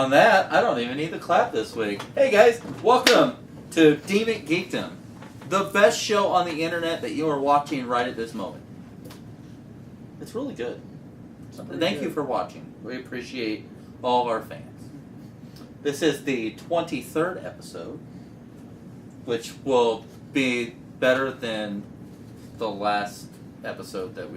on that, I don't even need to clap this week. Hey guys, welcome to Deem It Geekdom, the best show on the internet that you are watching right at this moment. It's really good. Thank you for watching. We appreciate all of our fans. This is the 23rd episode, which will be better than the last episode that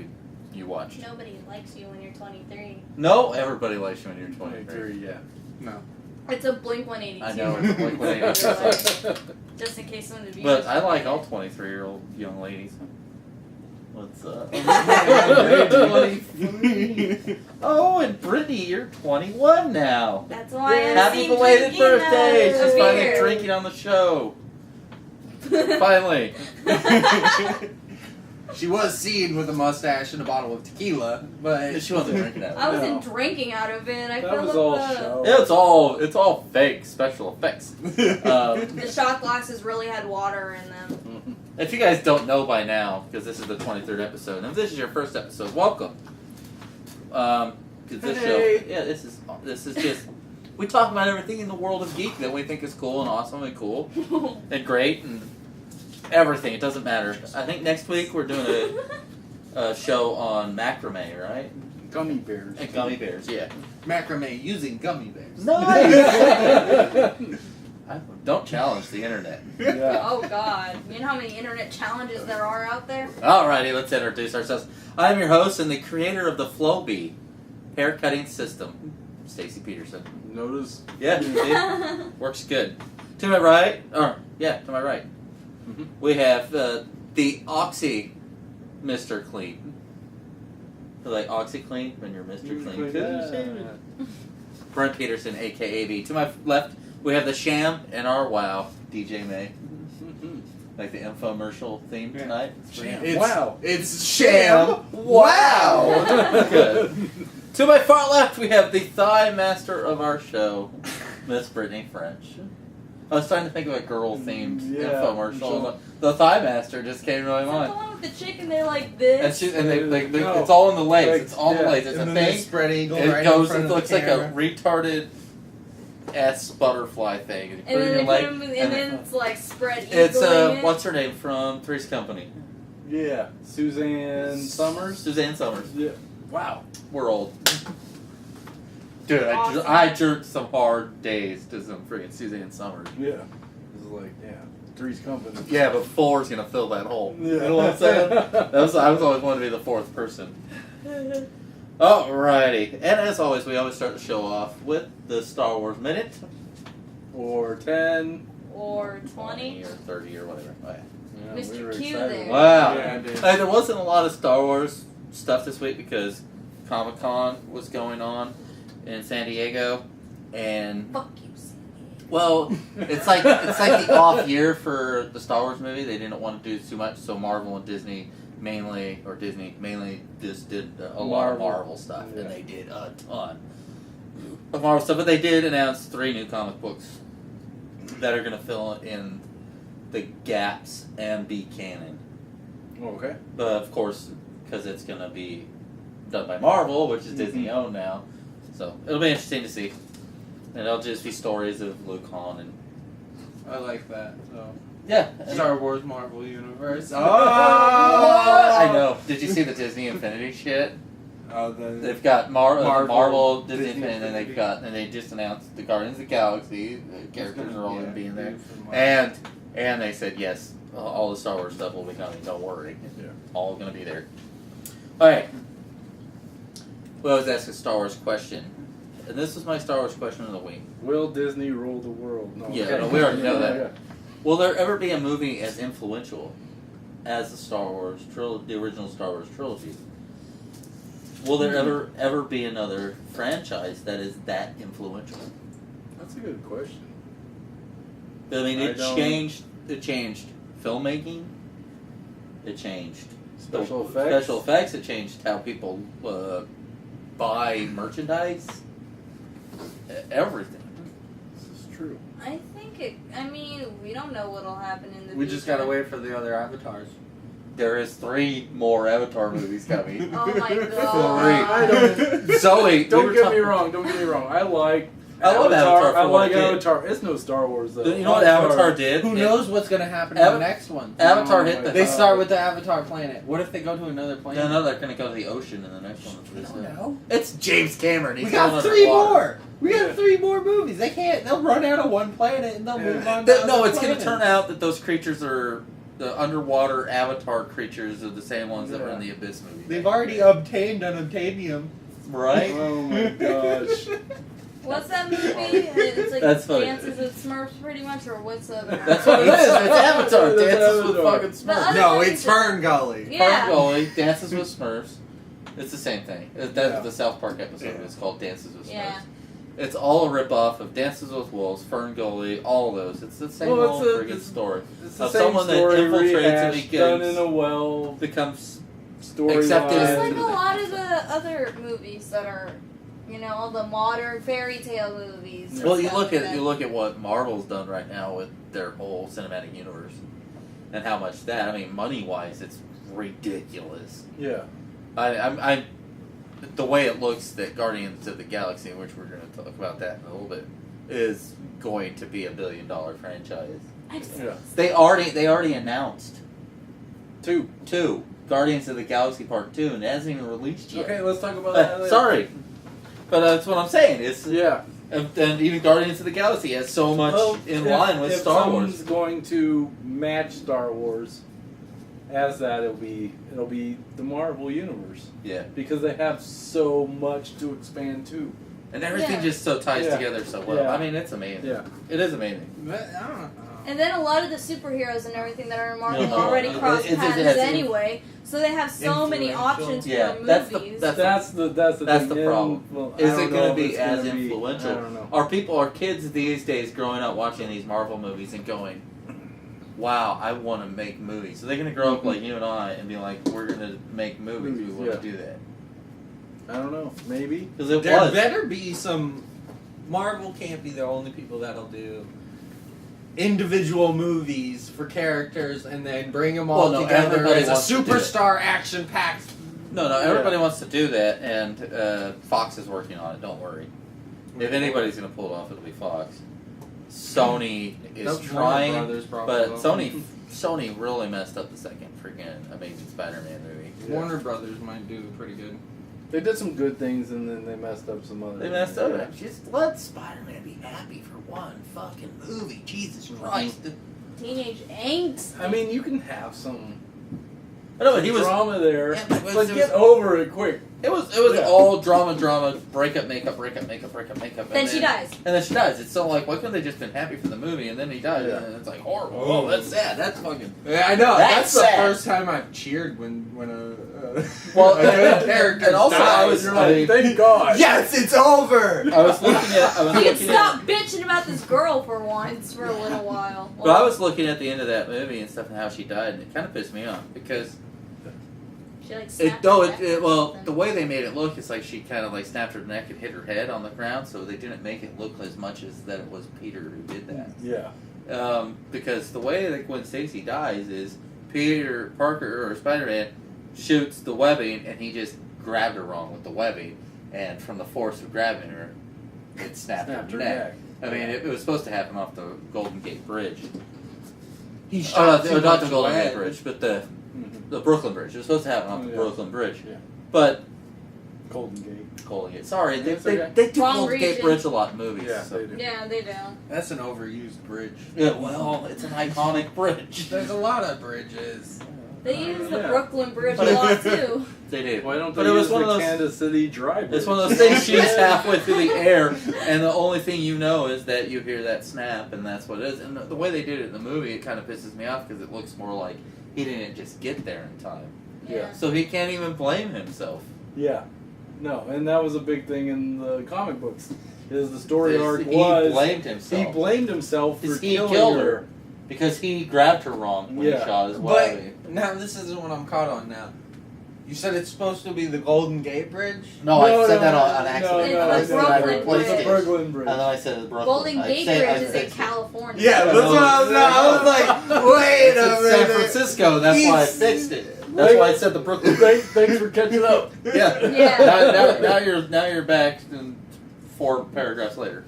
you watched. Nobody likes you when you're 23. No, everybody likes you when you're 23. Yeah. No. It's a Blink 182. I know, it's a Blink 182. Just in case someone to be. But I like all 23-year-old young ladies. What's up? 23. Oh, and Brittany, you're 21 now. That's why I'm Happy belated birthday! She's finally beer. drinking on the show. Finally. She was seen with a mustache and a bottle of tequila, but She wasn't drinking that. I wasn't drinking out of it. I That filled was up all the, show. It's all fake special effects. the shot glasses really had water in them. If you guys don't know by now, because this is the 23rd episode, and if this is your first episode, welcome. Because this show, this is just, we talk about everything in the world of geek that we think is cool and awesome and cool and great and everything. It doesn't matter. I think next week we're doing a show on macrame, right? gummy bears. And gummy bears, yeah. Macrame using gummy bears. Nice! Don't challenge the internet. Yeah. Oh God! You know how many internet challenges there are out there? Alrighty, let's introduce ourselves. I'm your host and the creator of the Flowbee hair cutting system, Stacy Peterson. Notice? Yeah, see? Works good. To my right, to my right, we have the Oxy Mr. Clean. Like OxyClean when you're Mr. Clean. Yeah. Brent Peterson, aka B. To my left, we have the Sham and our Wow, DJ May. Like the infomercial theme tonight. It's Sham. Wow. Good. To my far left, we have the thigh master of our show, Miss Brittany French. I was trying to think of a girl-themed infomercial. The thigh master just came to my Is that mind. the one with the chicken? They're like this. And it's all in the legs. It's all in the legs. It's and a then they thing. spread eagle It right goes. in front It of looks the like a camera. retarded S butterfly thing. And you put And it in then, your they leg. put them, and then it's like spread eagle. It's in it. what's her name from Three's Company? Yeah. Suzanne Summers? Suzanne Summers. Yeah. Wow, we're old. Dude, Awesome. I jerked some hard days to some freaking Suzanne Summers. Yeah. It's like, Three's Company. Yeah, but four's gonna fill that hole. Yeah. You know what I'm saying? I was always wanted to be the fourth person. Alrighty, and as always, we always start the show off with the Star Wars Minute. Or 10. Or 20. or 30 or whatever. Oh, yeah. Yeah, Mr. we were Q excited. there. Wow. Yeah, dude. Hey, there wasn't a lot of Star Wars stuff this week because Comic-Con was going on in San Diego, and Fuck you, Sandy. well, it's like the off year for the Star Wars movie. They didn't want to do too much, so Marvel and Disney mainly just did a lot of Marvel stuff, Yeah. and they did a ton of Marvel stuff. But they did announce 3 new comic books that are going to fill in the gaps and be canon. Okay. But of course, because it's going to be done by Marvel, which is Disney owned now, so it'll be interesting to see. And it'll just be stories of Luke, Han, and I like that. So. yeah. Star Wars Marvel Universe. I know. Did you see the Disney Infinity shit? They've got Marvel, Disney Infinity, and they just announced the Guardians of the Galaxy. The characters are all going to be in there, and they said yes, all the Star Wars stuff will be coming. Don't worry, all going to be there. All right. We always ask a Star Wars question, and this is my Star Wars question of the week. Will Disney rule the world? No. Yeah, no, we already know that. Will there ever be a movie as influential as the original Star Wars trilogy? Will there ever be another franchise that is that influential? That's a good question. I mean, it I don't- changed filmmaking. It changed Special effects. Special effects. It changed how people buy merchandise. Everything. This is true. I think we don't know what'll happen in the future. We just gotta wait for the other avatars. There is 3 more Avatar movies coming. Oh my god. I don't. Zoe, Don't get me wrong. I like I love Avatar. I for what like it did. Avatar. It's no Star Wars though. You know what Avatar did? Who It- knows what's gonna happen in Ava- the next one? Avatar Oh hit my the. They start with the Avatar planet. What if they go to another planet? No, they're gonna go to the ocean in the next one. I don't know. It's James Cameron. He's We got going 3 underwater. more. We got Yeah. 3 more movies. They can't. They'll run out of one planet and they'll move on. No, it's going to turn out that those creatures are the underwater Avatar creatures are the same ones that were in the Abyss movie. They've already obtained unobtainium. Right? Oh my gosh. What's that movie? It's like That's funny. Dances with Smurfs, pretty much, or what's the? That's what it is. It's Avatar. That's Dances with Avatar. fucking The Smurfs. other No, one it's is- Fern Gully. Yeah. Ferngully Dances with Smurfs. It's the same thing. That's Yeah. the South Park episode. It's called Dances with Smurfs. Yeah. It's all a rip-off of Dances with Wolves, Ferngully, all of those. It's the same Well, old it's a- friggin' it's- story. It's the Of same someone that story infiltrates and rehashed, done in begins, a well becomes story. Accepted Just into like the a thing. lot of the other movies that are, all the modern fairy tale movies. and Well, you stuff look like at that. you look at what Marvel's done right now with their whole cinematic universe, and how much that. I mean, money-wise, it's ridiculous. Yeah. I'm the way it looks that Guardians of the Galaxy, which we're going to talk about that in a little bit, is going to be $1 billion franchise. Yeah. They already announced 2. Guardians of the Galaxy Part 2, and it hasn't even released yet. Okay, let's talk about that later. Sorry, but that's what I'm saying. It's Yeah. and even Guardians of the Galaxy has so much in line with Star Wars. If someone's going to match Star Wars as that, it'll be the Marvel universe Yeah, because they have so much to expand to. and everything Yeah. just so ties Yeah. together so well. Yeah. I mean, it's amazing. Yeah. It is amazing. But I don't know. And then a lot of the superheroes and everything that are in Marvel No, already it- cross it- paths it's- anyway, so they have so many Influential. options Yeah, for that's the- movies. that's- That's the That's thing. the And, problem. well, Is I it don't going know to if be it's as gonna be- influential? I don't know. Are kids these days growing up watching these Marvel movies and going, "Wow, I want to make movies"? So they're going to grow up like you and I and be like, "We're going to make movies. We want to do that." I don't know. Maybe. Because it There was. better be some. Marvel can't be the only people that'll do individual movies for characters and then bring them all Well, no, together everybody as a wants to do it. superstar action packed. No, everybody wants to do that, and Fox is working on it. Don't worry. If anybody's going to pull it off, it'll be Fox. Sony is trying, but Sony really messed up the second freaking Amazing Spider-Man movie. Yeah. Warner Brothers might do pretty good. They did some good things and then they messed up some other. They messed up. Yeah. Just let Spider-Man be happy for one fucking movie. Jesus Christ. Teenage angst. I mean, you can have some I know, but he was. drama there, Yeah, but but it get was- over it quick. It was Yeah. all drama, breakup, makeup. Then she dies. And then she dies. It's so like, why couldn't they just been happy for the movie and then he died? Yeah. And it's like horrible. Oh, that's sad. That's fucking. Yeah, I know. That's That's the sad. first time I've cheered when Well, a good character and also I was- You're I like, mean- thank God. Yes, it's over. I was looking at. I was You can looking stop at. bitching about this girl for once, for a little while. But I was looking at the end of that movie and stuff and how she died, and it kind of pissed me off because She like it. snapped No, her neck or well, something. the way they made it look, it's like she kind of like snapped her neck and hit her head on the ground, so they didn't make it look as much as that it was Peter who did that. Yeah. Because the way that Gwen Stacy dies is Peter Parker or Spider-Man shoots the webbing and he just grabbed her wrong with the webbing, and from the force of grabbing her, it snapped her neck. I mean, it was supposed to happen off the Golden Gate Bridge. He Not shot the too much Golden Gate lead. Bridge, but Mhm. the Brooklyn Bridge. It was supposed to happen off Oh, the yeah. Brooklyn Bridge. Yeah. But Golden Gate. Golden Gate. Sorry, they That's okay. do Wrong Golden Gate region. Bridge a lot in movies. Yeah, so. they do. Yeah, they do. That's an overused bridge. Yeah, well, it's an iconic bridge. There's a lot of bridges. They use the Yeah. Brooklyn Bridge But a it- lot too. They do. Why don't But they it was use one the of those. Kansas City Dry Bridge? It's one of those things shoots halfway through the air, and the only thing you know is that you hear that snap, and that's what it is. And the way they did it in the movie, it kind of pisses me off because it looks more like he didn't just get there in time. Yeah. So he can't even blame himself. Yeah. No, and that was a big thing in the comic books. Is the story arc He was blamed he himself. blamed himself for Because he killing killed her. her. Because he grabbed her wrong when he Yeah. shot his But webbing. now this isn't what I'm caught on now. You said it's supposed to be the Golden Gate Bridge? No, I said that on accident. no, I it's said I Brooklyn replaced Bridge. it. Brooklyn Bridge. And then I said it's Brooklyn. Golden I Gate said- I Bridge is said- in California. Yeah, that's what I was. I was like, wait It's a in minute. San Francisco. That's why I He's- fixed it. That's why I said the Brooklyn. Thanks for catching up. Yeah. Yeah. Now you're back in 4 paragraphs later.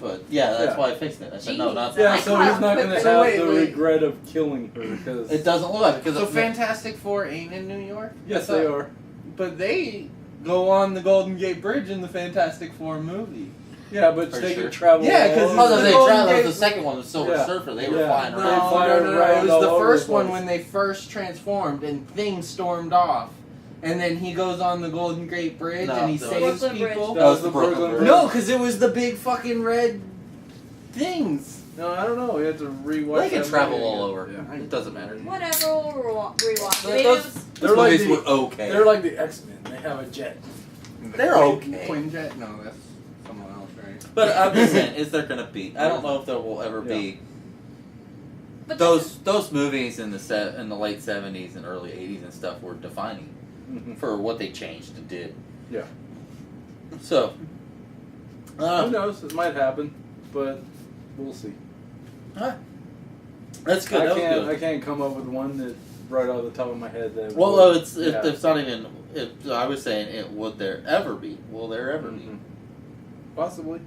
But yeah, that's why I fixed it. I said no, not Yeah, I so caught he's not going to up have quickly. the Wait. regret of killing her because It doesn't look like it because So Fantastic Four ain't in New York? yes, they are. But they go on the Golden Gate Bridge in the Fantastic Four movie. Yeah, but Are they you can sure? travel. Yeah, 'cause all it's Oh, over. they Golden traveled. Gate- The second one was Silver Yeah. Surfer. They were Yeah. flying No, around. fly no, around it was all the over first the one place. when they first transformed and things stormed off. And then he goes on the Golden Gate Bridge No, and he that saves Brooklyn Bridge. people. That was the Brooklyn Bridge. No, because it was the big fucking red things. No, I don't know. We had to rewatch. They can that travel movie all again. over. Yeah. It doesn't matter. Whatever, we'll rewatch it. Those, It was- They're those like movies the- were okay. They're like the X-Men. They have a jet. They're okay. Quinjet? No, that's someone else, right? But I'm just saying, is there going to be? I don't know if there will ever be but those movies in the late '70s and early '80s and stuff were defining Mm-hmm. for what they changed and did. Yeah. So, Who knows? It might happen, but we'll see. that's good. That was I good. can't come up with one that right off the top of my head that. Well, would- it's not even. I was saying, would there ever be? Will there ever be? Mhm. Possibly.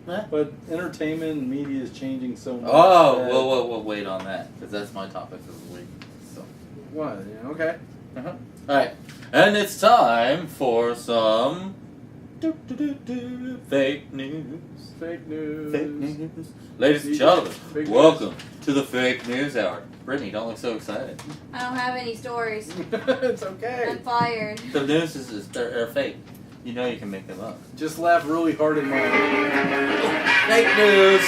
Eh. But entertainment and media is changing so much. Oh, that- we'll wait on that because that's my topic of the week. So, What? Yeah, okay. all right, and it's time for some fake news. Fake news. Fake news, ladies and Big gentlemen. news. Welcome to the fake news hour. Brittany, don't look so excited. I don't have any stories. It's okay. I'm fired. The news is they're fake. You know you can make them up. Just laugh really hard at my Fake news.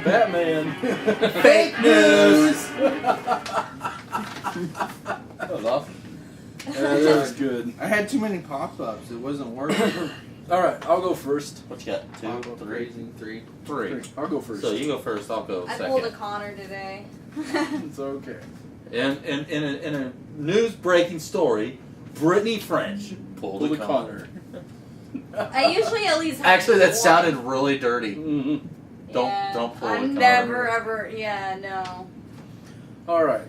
Batman. Fake news. That was awesome. That was good. I had too many pop-ups. It wasn't working. All right, I'll go first. What you got? I'll 2, go 3, crazy. 3. 3. I'll go first. So you go first. I'll go I second. pulled a Connor today. It's okay. In a news breaking story, Brittany French pulled a Connor. I usually at least have Actually, that one. sounded really dirty. Mm-hmm. Don't pull a I'm Connor. never ever. Yeah, no. All right.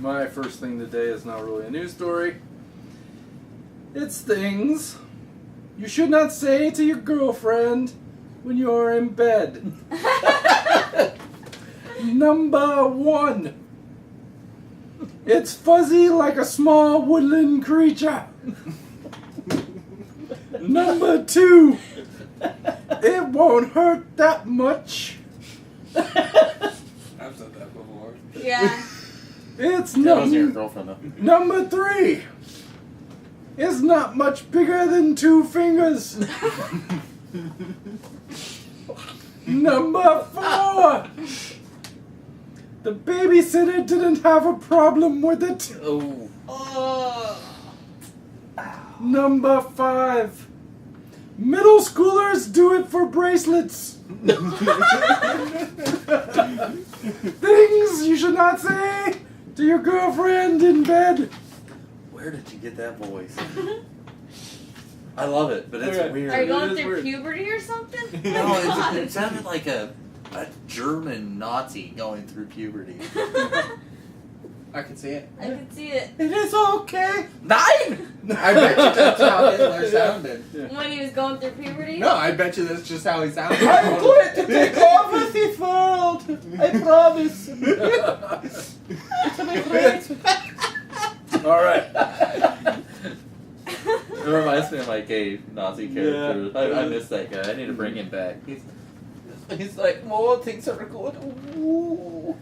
My first thing today is not really a news story. It's things you should not say to your girlfriend when you're in bed. Number 1. It's fuzzy like a small woodland creature. Number 2. It won't hurt that much. I've said that before. Yeah. It's That was your number girlfriend, though. Number 3 is not much bigger than 2 fingers. Number 4, the babysitter didn't have a problem with it. Oh. Number 5, middle schoolers do it for bracelets. Things you should not say to your girlfriend in bed. Where did you get that voice? I love it, but it's Okay. weird. Are you going It is through weird. puberty or something? No, God. it sounded like a German Nazi going through puberty. I can see it. I can see it. It is okay. 9! I bet you that's how Hitler sounded. When he was going through puberty? No, I bet you that's just how he sounded. I'm going to take over this world. I promise. To my friends. All right. It reminds me of my gay Nazi character. Yeah. I miss that guy. I need to bring him back. He's like, oh, things are good. Ooh.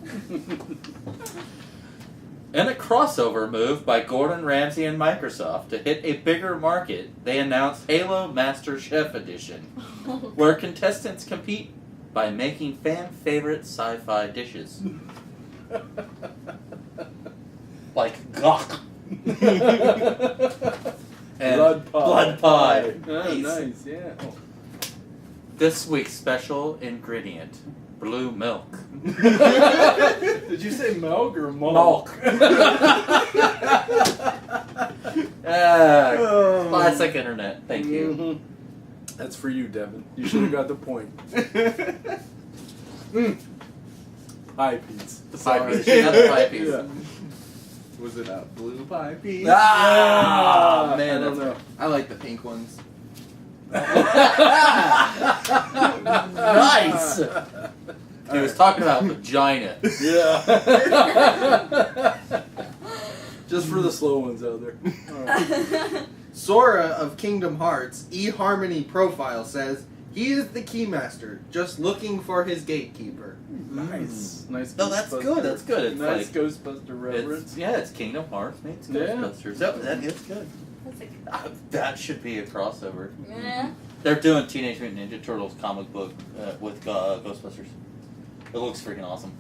In a crossover move by Gordon Ramsay and Microsoft to hit a bigger market, they announced Halo Master Chef Edition, where contestants compete by making fan-favorite sci-fi dishes. Like gawk. And Blood pie. Nice. Nice, yeah. This week's special ingredient, blue milk. Did you say milk or Milk. Classic internet. Thank you. Mhm. That's for you, Devin. You should have got the point. Pie piece. The pie piece. She got the pie piece. Yeah. Was it a blue pie piece? Ah, I man, don't that's know. I like the pink ones. Nice. He was talking about vagina. Yeah. Just for the slow ones out there. All right. Sora of Kingdom Hearts eHarmony profile says he is the keymaster, just looking for his gatekeeper. Nice. Nice. No, that's Ghostbuster. good. That's good. It's nice like, Ghostbuster reference. it's Kingdom Hearts meets Yeah. Ghostbusters. That is good. That's a, That should be a crossover. yeah. They're doing Teenage Mutant Ninja Turtles comic book with Ghostbusters. It looks freaking awesome.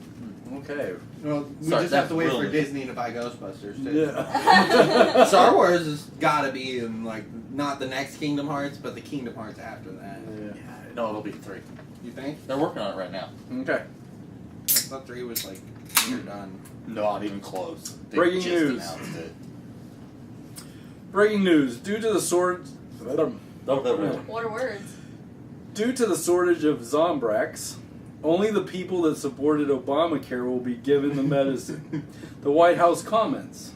Okay. Well, we Sorry, just have to that's wait really- for Disney to buy Ghostbusters too. Yeah. Star Wars has got to be in like not the next Kingdom Hearts, but the Kingdom Hearts after that. Yeah. No, it'll be 3. You think? They're working on it right now. Okay. I thought 3 was like you're done. Not even close. They Breaking just news. announced it. Breaking news. Due to the shortage What are words? of Zombrax, only the people that supported Obamacare will be given the medicine. The White House comments.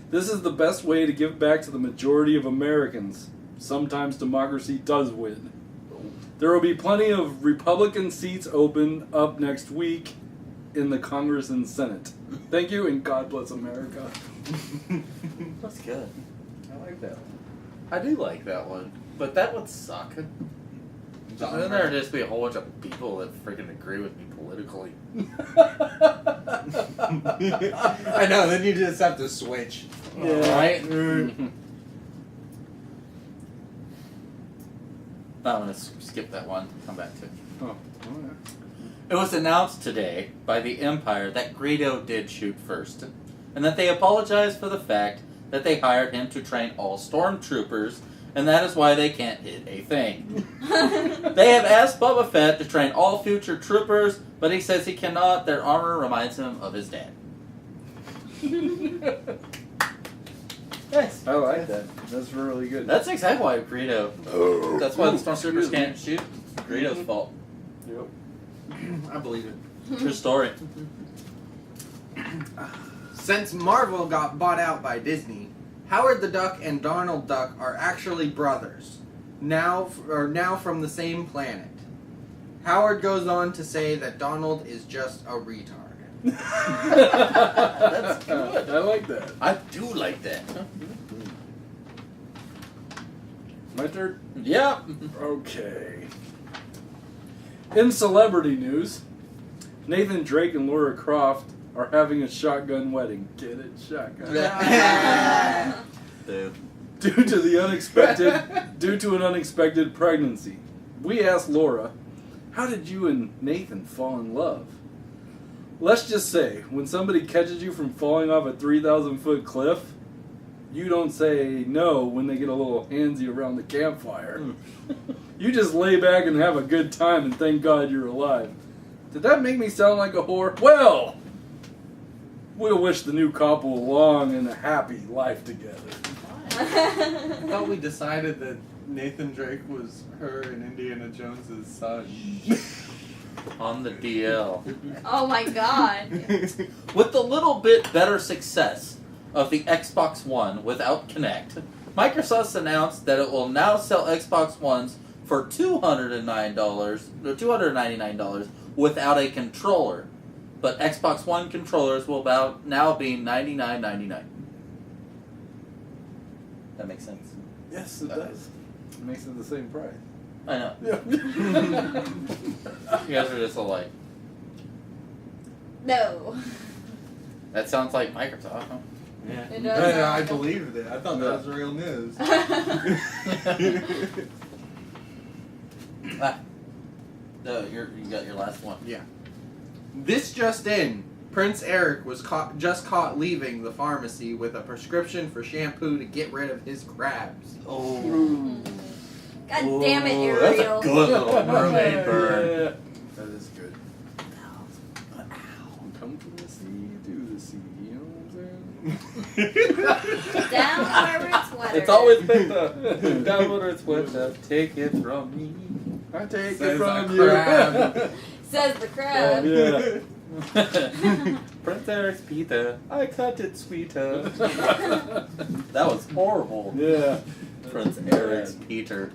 This is the best way to give back to the majority of Americans. Sometimes democracy does win. There will be plenty of Republican seats open up next week in the Congress and Senate. Thank you, and God bless America. That's good. I like that one. I do like that one. But that would suck. And then there'd just be a whole bunch of people that freaking agree with me politically. I know. Then you just have to switch. Yeah. Right? Mhm. I'm going to skip that one. Come back to it. Oh, alright. It was announced today by the Empire that Greedo did shoot first, and that they apologized for the fact that they hired him to train all stormtroopers, and that is why they can't hit a thing. They have asked Boba Fett to train all future troopers, but he says he cannot. Their armor reminds him of his dad. Nice. I like that. That's really good. That's exactly why Greedo. That's why the stormtroopers can't shoot. Greedo's fault. Yep. I believe it. True story. Since Marvel got bought out by Disney, Howard the Duck and Donald Duck are actually brothers. Now from the same planet. Howard goes on to say that Donald is just a retard. That's good. I like that. I do like that. My turn? Yeah. Okay. In celebrity news, Nathan Drake and Laura Croft are having a shotgun wedding. Get it? Shotgun. Dude. Due to an unexpected pregnancy. We asked Laura, how did you and Nathan fall in love? Let's just say, when somebody catches you from falling off a 3,000-foot cliff, you don't say no when they get a little handsy around the campfire. You just lay back and have a good time and thank God you're alive. Did that make me sound like a whore? Well, we'll wish the new couple a long and a happy life together. I thought we decided that Nathan Drake was her and Indiana Jones's son. On the DL. Oh my god. With the little bit better success of the Xbox One without Kinect, Microsoft's announced that it will now sell Xbox Ones for $209 or $299 without a controller. But Xbox One controllers will now be $99.99. That makes sense. Yes, it does. It makes it the same price. I know. Yeah. You guys are just all like, No. that sounds like Microsoft, huh? Yeah. It does sound I like a- believed it. I thought that was real news. You got your last one. Yeah. This just in. Prince Eric was just caught leaving the pharmacy with a prescription for shampoo to get rid of his crabs. Oh. God damn it, Ooh, Ariel. That's a good little mermaid burn. That is good. Come from the sea to the sea, you know what I'm saying? Down where it's wetter. It's always been the down where it's wetter. Take it from me. I take Says it from a you. crab. Says the crab. Yeah. Prince Eric's pita. I cut it sweeter. That was horrible. Yeah. Prince Eric's Peter.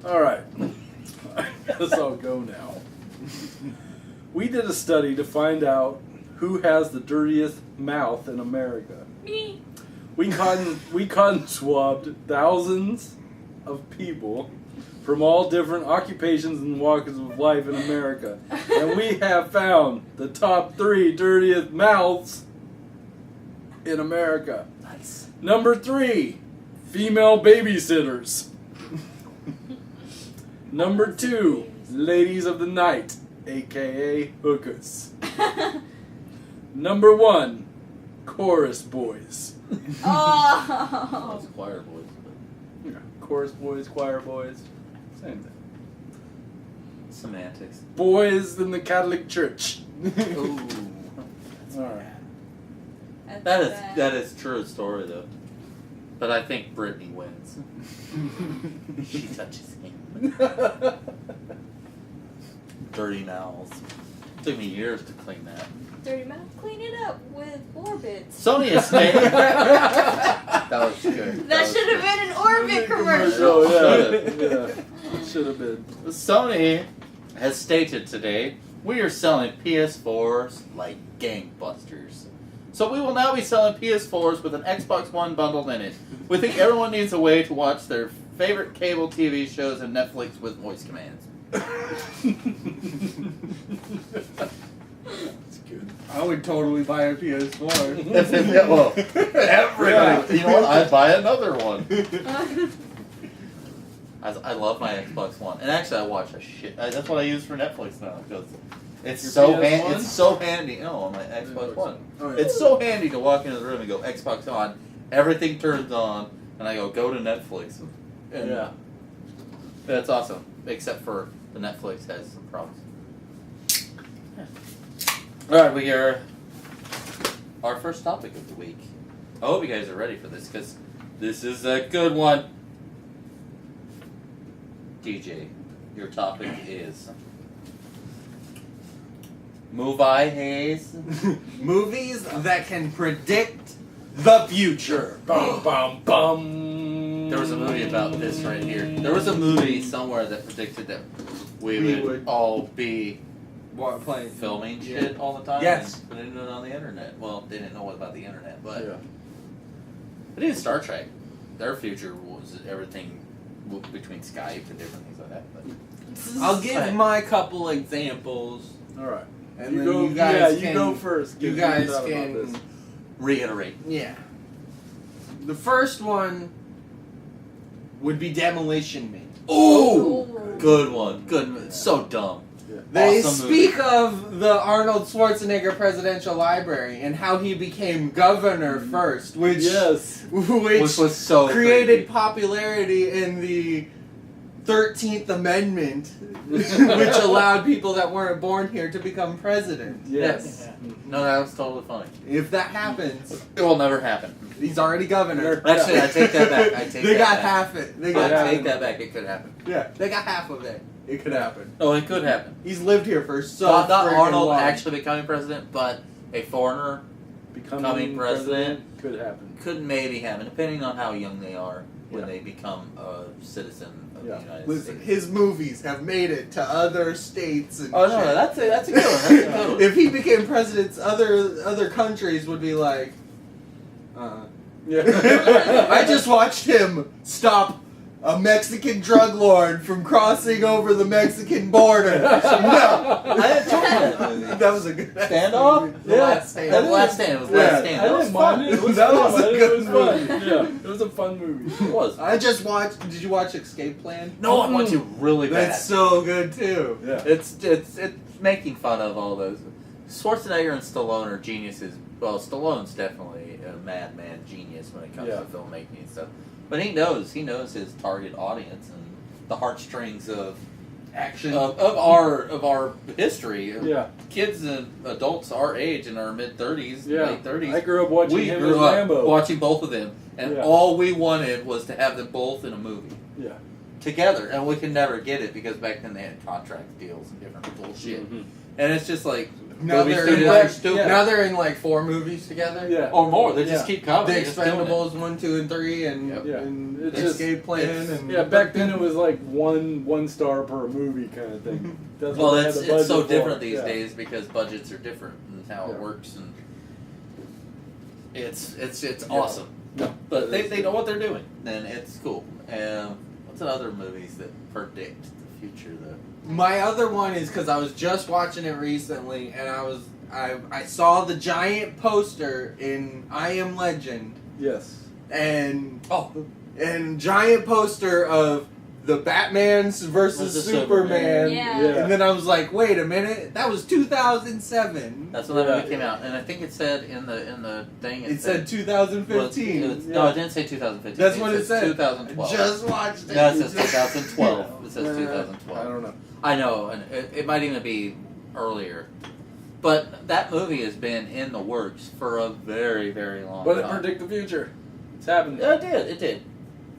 Alright. I guess I'll go now. We did a study to find out who has the dirtiest mouth in America. Me. We cotton swabbed thousands of people from all different occupations and walks of life in America. And we have found the top 3 dirtiest mouths in America. Nice. Number 3, female babysitters. Number 2, ladies of the night, aka hookers. Number 1, chorus boys. Oh. Those choir boys. Yeah, chorus boys, choir boys, same thing. Semantics. Boys in the Catholic Church. Ooh. Alright. That is true story though. But I think Brittany wins. She touches him. Dirty mouths. Took me years to clean that. Dirty mouth. Clean it up with orbits. Sony has stated that was good. That should have been an orbit commercial. Oh, yeah. Should have been. Sony has stated today we are selling PS4s like gangbusters. So we will now be selling PS4s with an Xbox One bundled in it. We think everyone needs a way to watch their favorite cable TV shows and Netflix with voice commands. That's good. I would totally buy a PS4. Well, everybody. You know what? I'd buy another one. I love my Xbox One, and actually I watch a shit. That's what I use for Netflix now because it's Your so PS1? It's so handy. No, on my Xbox One. Oh, yeah. It's so handy to walk into the room and go Xbox on. Everything turns on, and I go to Netflix. And Yeah. that's awesome. Except for the Netflix has some problems. All right, we are our first topic of the week. I hope you guys are ready for this because this is a good one. DJ, your topic is movie haze. Movies that can predict the future. Bum, bum, bum. There was a movie about this right here. There was a movie somewhere that predicted that we would all be What playing? filming shit all the time. Yes. And putting it on the internet. Well, they didn't know about the internet, but Yeah. but even Star Trek, their future was everything between Skype and different things like that. But I'll give my couple examples, Alright. and You then go, you guys you can. go first. You Give me your guys thought about can. this. reiterate. Yeah. The first one would be Demolition Man. Ooh, good one. Good. So dumb. They Awesome movie. speak of the Arnold Schwarzenegger Presidential Library and how he became governor first, which Yes. Which was so created creepy. popularity in the 13th Amendment, which allowed people that weren't born here to become president. Yes. No, that was totally funny. If that happens, It will never happen. he's already governor. Actually, I take that back. I take They that got back. half it. They got I half take it. that back. It could happen. Yeah, they got half of it. It could happen. Oh, it could happen. He's lived here for so Not friggin' Arnold long. actually becoming president, but a foreigner Becoming president. could happen. could maybe happen, depending on how young they are when Yeah. they become a citizen of Yeah. the United Listen, States. his movies have made it to other states and Oh no, shit. that's a good one. That's a good one. If he became president, other countries would be like, Yeah. I just watched him stop a Mexican drug lord from crossing over the Mexican border. No, I enjoyed that movie. that was a good Standoff? The Yeah. Last Stand. That Last Stand. It was Yeah. Last Stand. I That was didn't fun. mind it. It was That fun. was a It good was fun. movie. Yeah, it was a fun movie. It was. I just watched. Did you watch Escape Plan? No, I want to really bad. That's so good too. Yeah. It's making fun of all those. Schwarzenegger and Stallone are geniuses. Well, Stallone's definitely a madman genius when it comes Yeah. to filmmaking and stuff. But he knows his target audience and the heartstrings of Action. of our history. Yeah. Kids and adults our age in our mid-30s, Yeah. late 30s. I grew up watching We him grew as up Rambo. watching both of them, and Yeah. all we wanted was to have them both in a movie Yeah. together, and we could never get it because back then they had contract deals and different bullshit. Mhm. And it's just like Now Movie they're, studios in are like, stupid. now they're in like 4 movies together. Yeah. Or more. They just Yeah. keep coming. The They're just doing it. Expendables 1, 2, and 3, and, Yeah. and It's just- Escape Plan, it's- and Yeah, back then it was like one star per movie kind of thing. That's Well, what they had it's the budget so for. different these Yeah. days because budgets are different and how it Yeah. works, and it's Yeah. awesome. Yeah. But they know what they're doing, and it's cool. And what's the other movies that predict the future, though? My other one is because I was just watching it recently, and I saw the giant poster in I Am Legend, Yes. and Oh, giant poster of the Batman's versus Versus Superman. Yeah. And then I was like, wait a minute, that was 2007. that's when that Yeah. movie came out, and I think it said in the thing It said 2015. No, it didn't say 2015. That's what it said. 2012. Just watched it. No, it says 2012. It says I 2012. don't know. I know, and it might even be earlier. But that movie has been in the works for a very, very long But it time. predict the future. It's happening. Yeah, it did.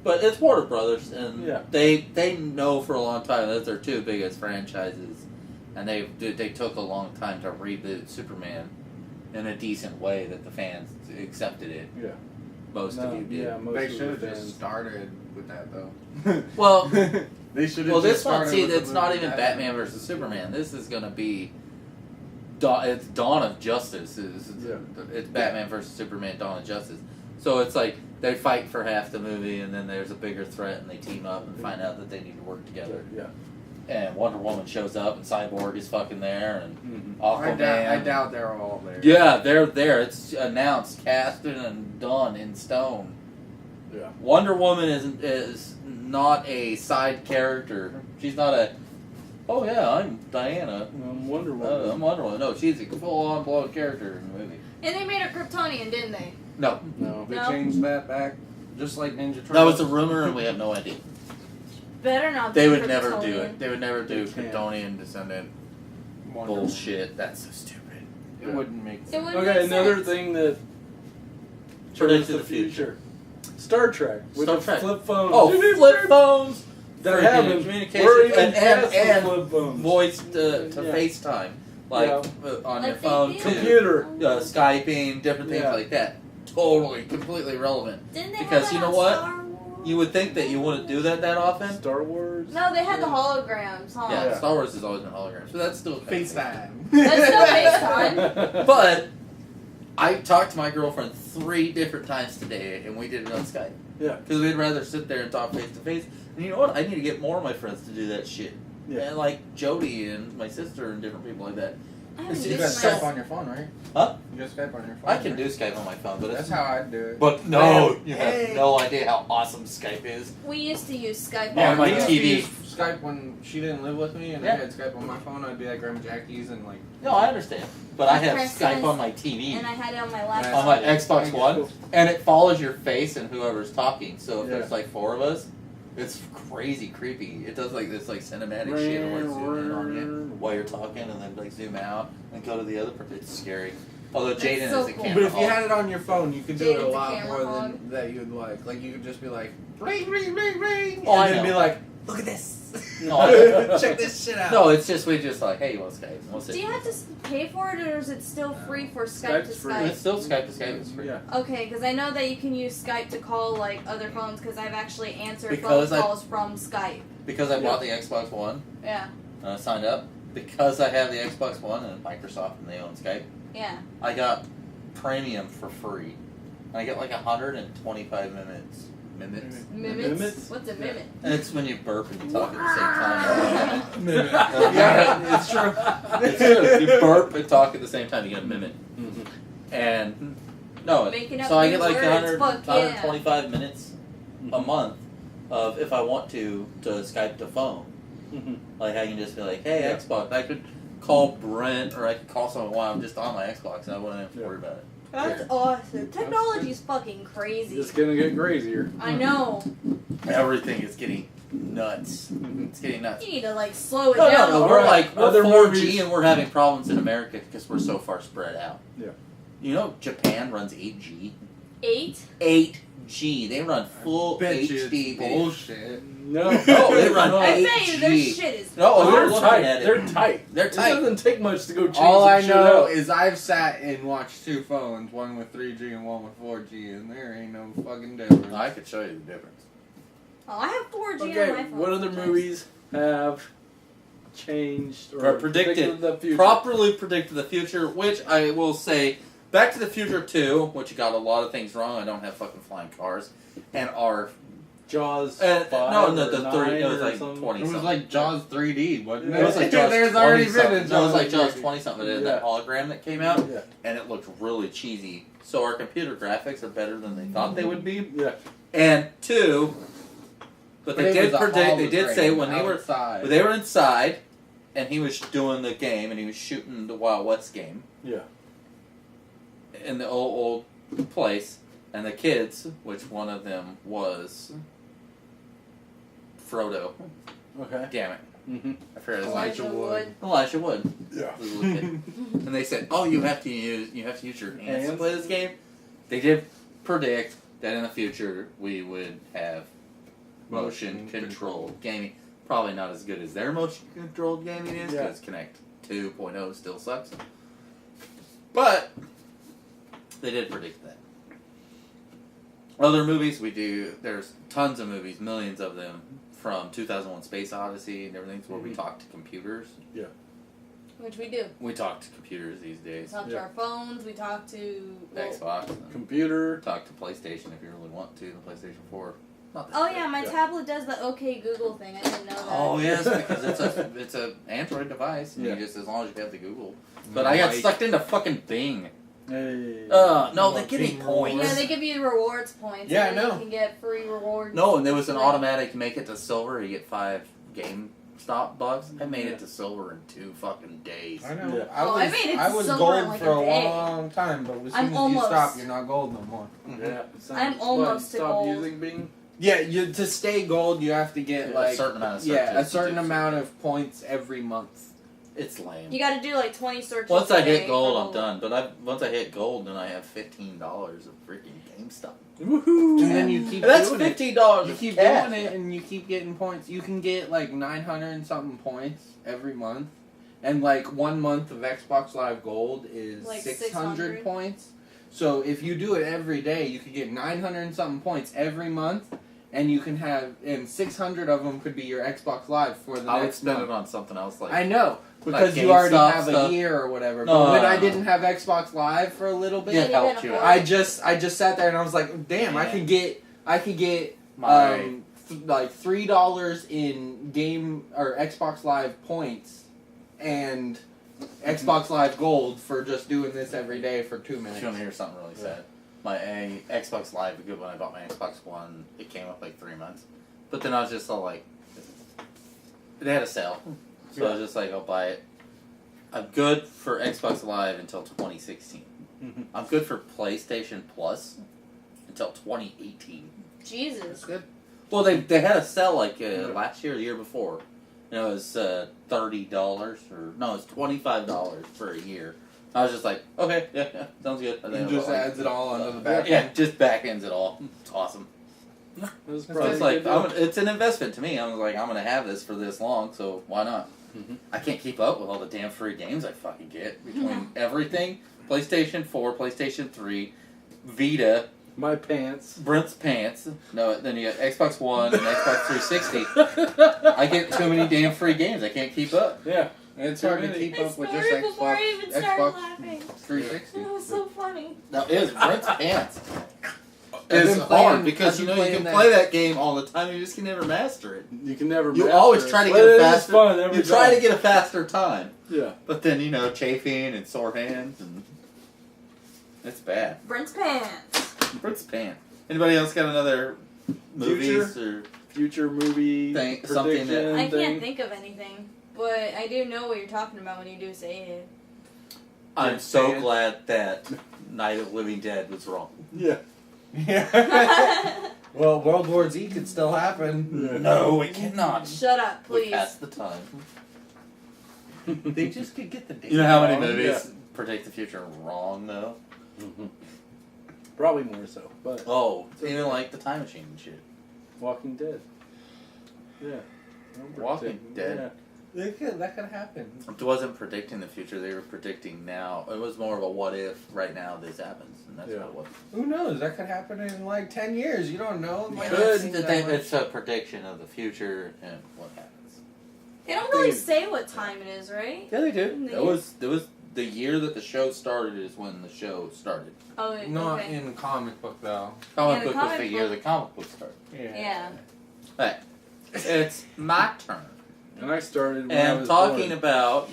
But it's Warner Brothers, and Yeah. they know for a long time that's their 2 biggest franchises, and they took a long time to reboot Superman in a decent way that the fans accepted it. Yeah. Most No, of you did. Yeah, most They of should have the just fans. started with that though. Well, They should have. well, this just one, started see, with the it's not movie even Batman versus Superman. This is gonna be, it's Dawn of Justice. It's Batman versus Superman, Dawn of Justice. So it's like they fight for half the movie, and then there's a bigger threat, and they team up and find out that they need to work together. Yeah. And Wonder Woman shows up, and Cyborg is fucking there, and Mm-hmm. Aquaman. I doubt they're all there. Yeah, they're there. It's announced, casted, and done in stone. Yeah. Wonder Woman is not a side character. She's not a. Oh yeah, I'm Diana. Wonder Woman. I'm Wonder Woman. No, she's a full-on blown character in the movie. And they made her Kryptonian, didn't they? No, No. They No. changed that back, just like Ninja Turtles. that was a rumor, and we have no idea. Better not. They be would never do Kryptonian. it. They would never do They can't. Kryptonian descendant Wonder bullshit. That's so stupid. It wouldn't make It sense. would Okay, make another sense. thing that Predicted shows the future. Star Trek with Star the Trek. flip phones. Oh, flip phones. They're freaking having communication We're even and past the and flip phones. voice to Yeah. FaceTime, like on Like your they phone do. too. Computer. Skyping, different things Yeah. like that. Totally, completely relevant. Didn't they Because have you that know on what? Star Wars? You would think that you wouldn't do that often. Star Wars. No, they had the holograms, huh? Yeah, Yeah. Star Wars has always been holograms, but that's still FaceTime. That's still FaceTime. But I talked to my girlfriend 3 different times today, and we did it on Skype. Yeah. Because we'd rather sit there and talk face to face. And you know what? I need to get more of my friends to do that shit. Yeah. And like Jody and my sister and different people like that. I haven't It's You used got just my- Skype on your phone, right? Huh? You got Skype on your phone. I can right? do Skype on my phone, but That's it's how I do it. But no, Man, you hey. have no idea how awesome Skype is. We used to use Skype. On my we used to TV. use Skype when she didn't live with me, and Yeah. I had Skype on my phone. I'd be at Grandma Jackie's and like. No, I understand. But I have Christmas, Skype on my TV. And I had it on my On laptop. my Xbox One, and it follows your face and whoever's talking. So if Yeah. there's like 4 of us, it's crazy creepy. It does like this like cinematic shit, or like zoom in on you while you're talking, and then like zoom out and go to the other part. It's scary. Although That's Jaden so is a cool. camera But if you hog. had it on your phone, you could do it a Jaden's a lot camera more hog. than that you'd like. Like you could just be like, ring, ring, ring, ring, Oh, I and then know. be like, look at this. No, I- Check this shit out. No, it's just we just like, hey, you want Skype? We'll sit. Do you have to pay for it, or is it still free for Skype Skype's to free. Skype? It's still Skype to Skype. It's free. Yeah. Okay, because I know that you can use Skype to call like other phones. Because I've actually answered Because phone I- calls from Skype. Because I bought the Xbox One Yeah, and I signed up. Because I have the Xbox One and Microsoft and they own Skype, yeah. I got premium for free. And I get like 125 minutes. Minutes? Mimics. Mimics? What's a mimic? And it's when you burp and you talk at the same time. Yeah, it's true. It's true. You burp and talk at the same time, you get a minute. Mm-hmm. And no, Making up so I new get like words, 100, fuck yeah. 125 minutes a month of if I want to Skype to phone. Mhm. Like I can just be like, hey, Yeah. Xbox. I could call Brent or I could call someone while I'm just on my Xbox and I wouldn't have to Yeah. worry about it. That's awesome. Technology's fucking crazy. It's gonna get crazier. I know. Everything is getting nuts. It's getting nuts. You need to like slow it No, down. no, a we're little. like we're Other 4G movies- and we're having problems in America because we're so far spread out. Yeah. You know, Japan runs 8G. 8. 5G. They run full Bet you HD. it's bullshit. No, No, they run I HD. say their shit is. No, they're we're looking tight. at it. They're tight. They're It tight. doesn't take much to go change All some I shit know out. is I've sat and watched two phones, one with 3G and one with 4G, and there ain't no fucking difference. I could show you the difference. Oh, I have 4G on Okay, my phone. what other sometimes. movies have changed Or or predicted the future? Properly predicted the future, which I will say, Back to the Future 2, which got a lot of things wrong. I don't have fucking flying cars, and our Jaws. no, 5 no, or the 9 three. It was or like something? 20 It was something. like Jaws 3D, wasn't Yeah. it? It was like Jaws There's 20 already been something. a It was like Jaws Jaws 20 something. It had Yeah. that hologram that came out, Yeah. and it looked really cheesy. So our computer graphics are better than they thought they would be. Yeah. And two, but they it did was a predict. They did say hologram when outside. they were inside, and he was doing the game, and he was shooting the Wild West game Yeah. in the old place, and the kids, which one of them was Frodo. Okay. Damn it, Mm-hmm. I forgot his name. Elijah Wood. Elijah Wood. Yeah. Was a little kid. And they said, "Oh, you have to use your hands to Hands? play this game." They did predict that in the future we would have motion controlled gaming. Probably not as good as their motion controlled gaming is, Yeah. because Kinect 2.0 still sucks. But they did predict that. Other movies we do. There's tons of movies, millions of them, from 2001: Space Odyssey and everything, where we talk to computers. Which we do. We talk to computers these We days. talk to Yeah. our phones. We talk to. Well, Xbox. And Computer. talk to PlayStation if you really want to. The PlayStation 4. Not that oh good. yeah, my Yeah. tablet does the OK Google thing. I didn't know that. Oh yes, because it's a Android device. And Yeah. you just as long as you have the Google. But I got Like- sucked into fucking Bing. Hey. No, they give me Bing points. Yeah, they give you rewards points. Yeah, and I then know. You can get free rewards. No, and there was an Right. automatic make it to silver. You get 5 GameStop bucks. I made it to silver in 2 fucking days. I know. Yeah. I made it I to was silver gold in like for a a day. long time, but as soon I'm as you almost. stop, you're not gold no more. Yeah. I'm almost to Stop gold. using Bing. Yeah, to stay gold, you have to get A like certain amount of a searches to certain do amount something. of points every month. It's lame. You got to do like 20 searches. Once I a day hit gold, for I'm gold. done. But once I hit gold, then I have $15 of freaking GameStop. Woohoo! And then you keep And that's doing it. $15. You of keep cash. doing it, and you keep getting points. You can get like 900 and something points every month, and like 1 month of Xbox Live Gold is Like 600 600? points. So if you do it every day, you could get 900 and something points every month, and you can have, and 600 of them could be your Xbox Live for the I would next spend month. it on something else like. I know, because like you already GameStop have stuff. a year or whatever. No, But when no, I no. didn't have Xbox Live for a little bit, Yeah, And you helped can you afford out. I just sat there and I was like, damn, I Yeah. could get My like $3 in game or Xbox Live points and Xbox Live Gold for just doing this every day for 2 If minutes. you want to hear something really sad, my Xbox Live, good when I bought my Xbox One, it came up like 3 months. But then I was just all like, they had a sale. So I was just like, I'll buy it. I'm good for Xbox Live until 2016. Mhm. I'm good for PlayStation Plus until 2018. Jesus. good. Well, they had a sale like last year or the year before. And it was $30 or no, it was $25 for a year. I was just like, okay, yeah, sounds good. And It then just I adds it all onto the back. yeah, just back ends it all. It's awesome. It was So probably it's a like good deal. it's an investment to me. I was like, I'm gonna have this for this long, so why not? Mhm. I can't keep up with all the damn free games I fucking get between everything: PlayStation 4, PlayStation 3, Vita, My pants. Brent's pants. No, then you got Xbox One and Xbox 360. I get too many damn free games. I can't keep up. Yeah. It's hard to Really? keep I up with just snorted before I Xbox, even started Xbox laughing. 360. That was so funny. No, it is Brent's pants. I've It's been hard playing- because I've you been know you playing can that. play that game all the time. You just can never master it. You can never. You master always it. try to But get it is faster. fun every You try time. to get a faster time. Yeah. But then, chafing and sore hands, and it's bad. Brent's pants. Brent's pan. Anybody else got another movies or Future movie Thing- something that- prediction I thing. can't think of anything, but I do know what you're talking about when you do say it. I'm so Pan. glad that Night of the Living Dead was wrong. Yeah. Yeah. Well, World War Z could still happen. No, it cannot. Shut up, We're please. past the time. They just could get the date You know how many wrong. movies Yeah. predict the future wrong, though? Mhm. Probably more so, but Oh, even like the time machine and shit. Walking Dead. Yeah. Walking Dead. That could happen. It wasn't predicting the future, they were predicting now. It was more of a what if right now this happens, and that's Yeah. what it was. Who knows? That could happen in like 10 years. You don't know. It might not It's, seem the that thing, much. it's a prediction of the future and what happens. They don't really say what time it is, right? Yeah, they do. They It was the year that the show started is when the show started. Oh, Not okay. in the comic book, though. Comic the book was comic the year book- the comic book started. Yeah. Hey, it's my turn. And I started when I And was talking born. about,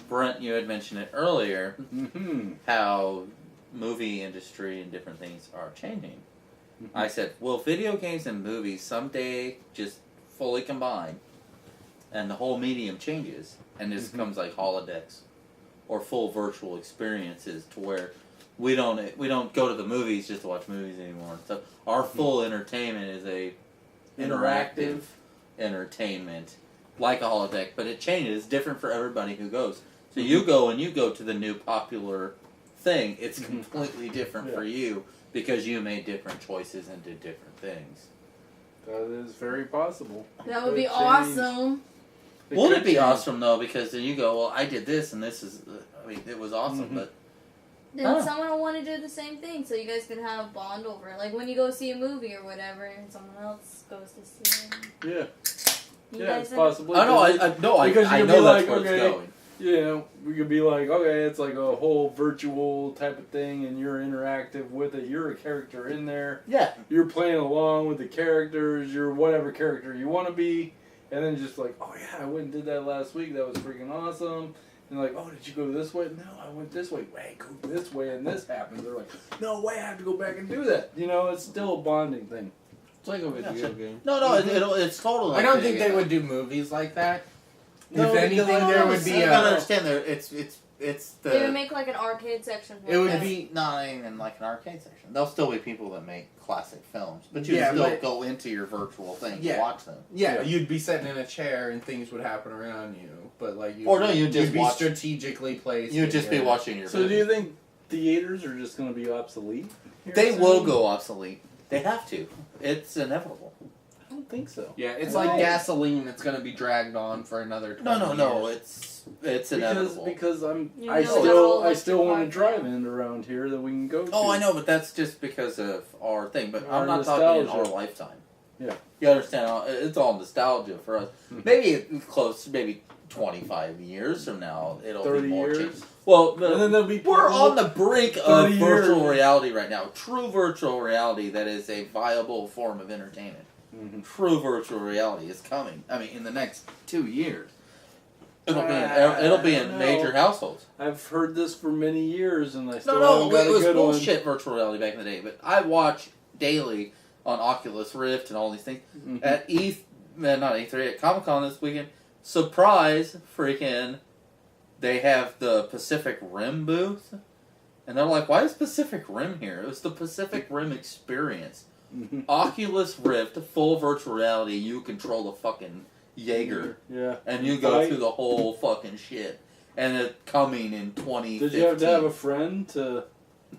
Brent, you had mentioned it earlier, Mm-hmm. how movie industry and different things are changing. I said, will video games and movies someday just fully combine and the whole medium changes and this becomes like holodecks or full virtual experiences to where we don't go to the movies just to watch movies anymore. So our full entertainment is a interactive entertainment like a holodeck, but it changes. It's different for everybody who goes. So you go to the new popular thing, it's completely different for you because you made different choices and did different things. That is very possible. That would be Could change. awesome. Wouldn't could it be change. awesome though? Because then you go, well, I did this and this is, I mean, it was awesome, but Then Oh. someone will want to do the same thing, so you guys can have a bond over it. Like when you go see a movie or whatever, and someone else goes to see it. Yeah. You Yeah, guys it's have- possibly. I know, Because I you could know be that's like, where okay, it's going. You know, we could be like, okay, it's like a whole virtual type of thing, and you're interactive with it. You're a character in there. Yeah. You're playing along with the characters. You're whatever character you want to be, and then just like, oh yeah, I went and did that last week. That was freaking awesome. And like, oh, did you go this way? No, I went this way. Wait, go this way, and this happened. They're like, no way, I have to go back and do that. You know, it's still a bonding thing. It's like a video game. No, it's totally. I don't think they would do movies like that. No, if anything, because there would be You gotta a. understand there. It's the. They would make like an arcade section. For It would that. be- not even like an arcade section. There'll still be people that make classic films, but you Yeah, still but- go into your virtual thing to Yeah. watch them. Yeah, Yeah. you'd be sitting in a chair and things would happen around you, but like you. Or no, you'd just be watch- strategically placed. You'd in just be your- watching your. So do movie. you think theaters are just going to be obsolete? here They soon? will go obsolete? They have to. It's inevitable. I don't think so. Yeah, it's No. like gasoline that's going to be dragged on for another 20 No. years. It's inevitable. Because You I know still it's I still all want to electric drive cars. in around here that we can go to. Oh, I know, but that's just because of our thing. But Our I'm not talking in our nostalgia. lifetime. Yeah. You understand? It's all nostalgia for us. Mhm. Maybe close, maybe 25 years from now, it'll 30 be more years. changed. Well, And then there'll be we're people- on the brink of 30 virtual years. reality right now. True virtual reality that is a viable form of entertainment. Mhm. True virtual reality is coming. I mean, in the next 2 years, it'll be in No. major households. I've heard this for many years, and I still No, haven't got it a was good bullshit virtual reality back in the day. But I watch daily on Oculus Rift and all these things one. Mhm. at not E3 at Comic Con this weekend. Surprise, freaking! They have the Pacific Rim booth, and they're like, "Why is Pacific Rim here?" It was the Pacific Rim experience. Mhm. Oculus Rift, full virtual reality. You control a fucking Jaeger, Yeah. and you go Fight. through the whole fucking shit. And it's coming in 2015. Did you have to have a friend to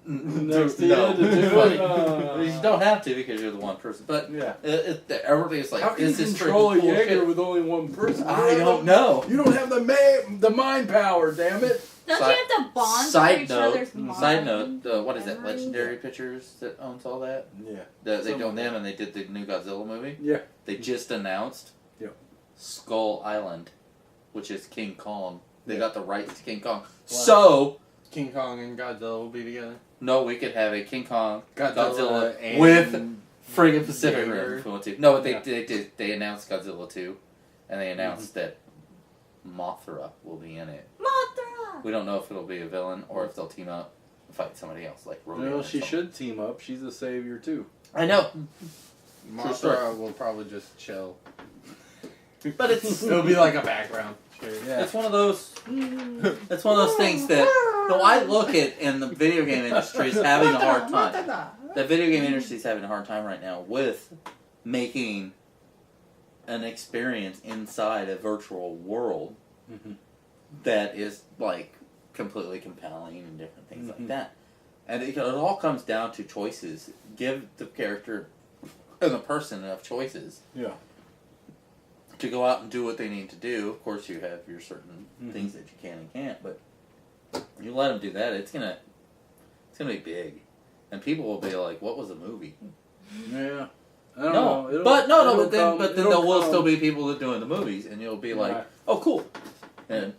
next to No. you to do it? You don't have to because you're the one person. But Yeah. everybody's like, How can you this is control a freaking Jaeger bullshit. with only one person? I don't know. You don't have the mind power, damn it. Don't Side- you have to bond Side for each note- other's mind? Side note, what is that? memory? Legendary Pictures that owns all that. Yeah. They Something own like them, and they did the new Godzilla movie. Yeah. They just announced. Yep. Skull Island, which is King Kong. They Yeah. got the rights to King Kong. Wow. So King Kong and Godzilla will be together. no, we could have a King Kong Godzilla and with friggin' Pacific Jaeger. Rim if we want to. No, but Yeah. they did. They announced Godzilla 2, and they announced that Mothra will be in it. Mothra! We don't know if it'll be a villain or if they'll team up and fight somebody else like Rodeo. No, or she something. should team up. She's a savior too. I know, story. Mothra will probably just chill. but it's It'll be like a background. Yeah. it's one of those. It's one of those things that. No, I look at in the video game industry is having a hard time. The video game industry is having a hard time right now with making an experience inside a virtual world Mhm. that is like completely compelling and different things like Mhm. that. And it all comes down to choices. Give the character and the person enough choices. Yeah. To go out and do what they need to do. Of course, you have your certain things that you can and can't, but you let them do that, it's gonna be big, and people will be like, "What was the movie?" Yeah. I don't No, know. but It'll then come- there it'll will come. still be people that doing the movies, and you'll be like, Right. "Oh, cool," and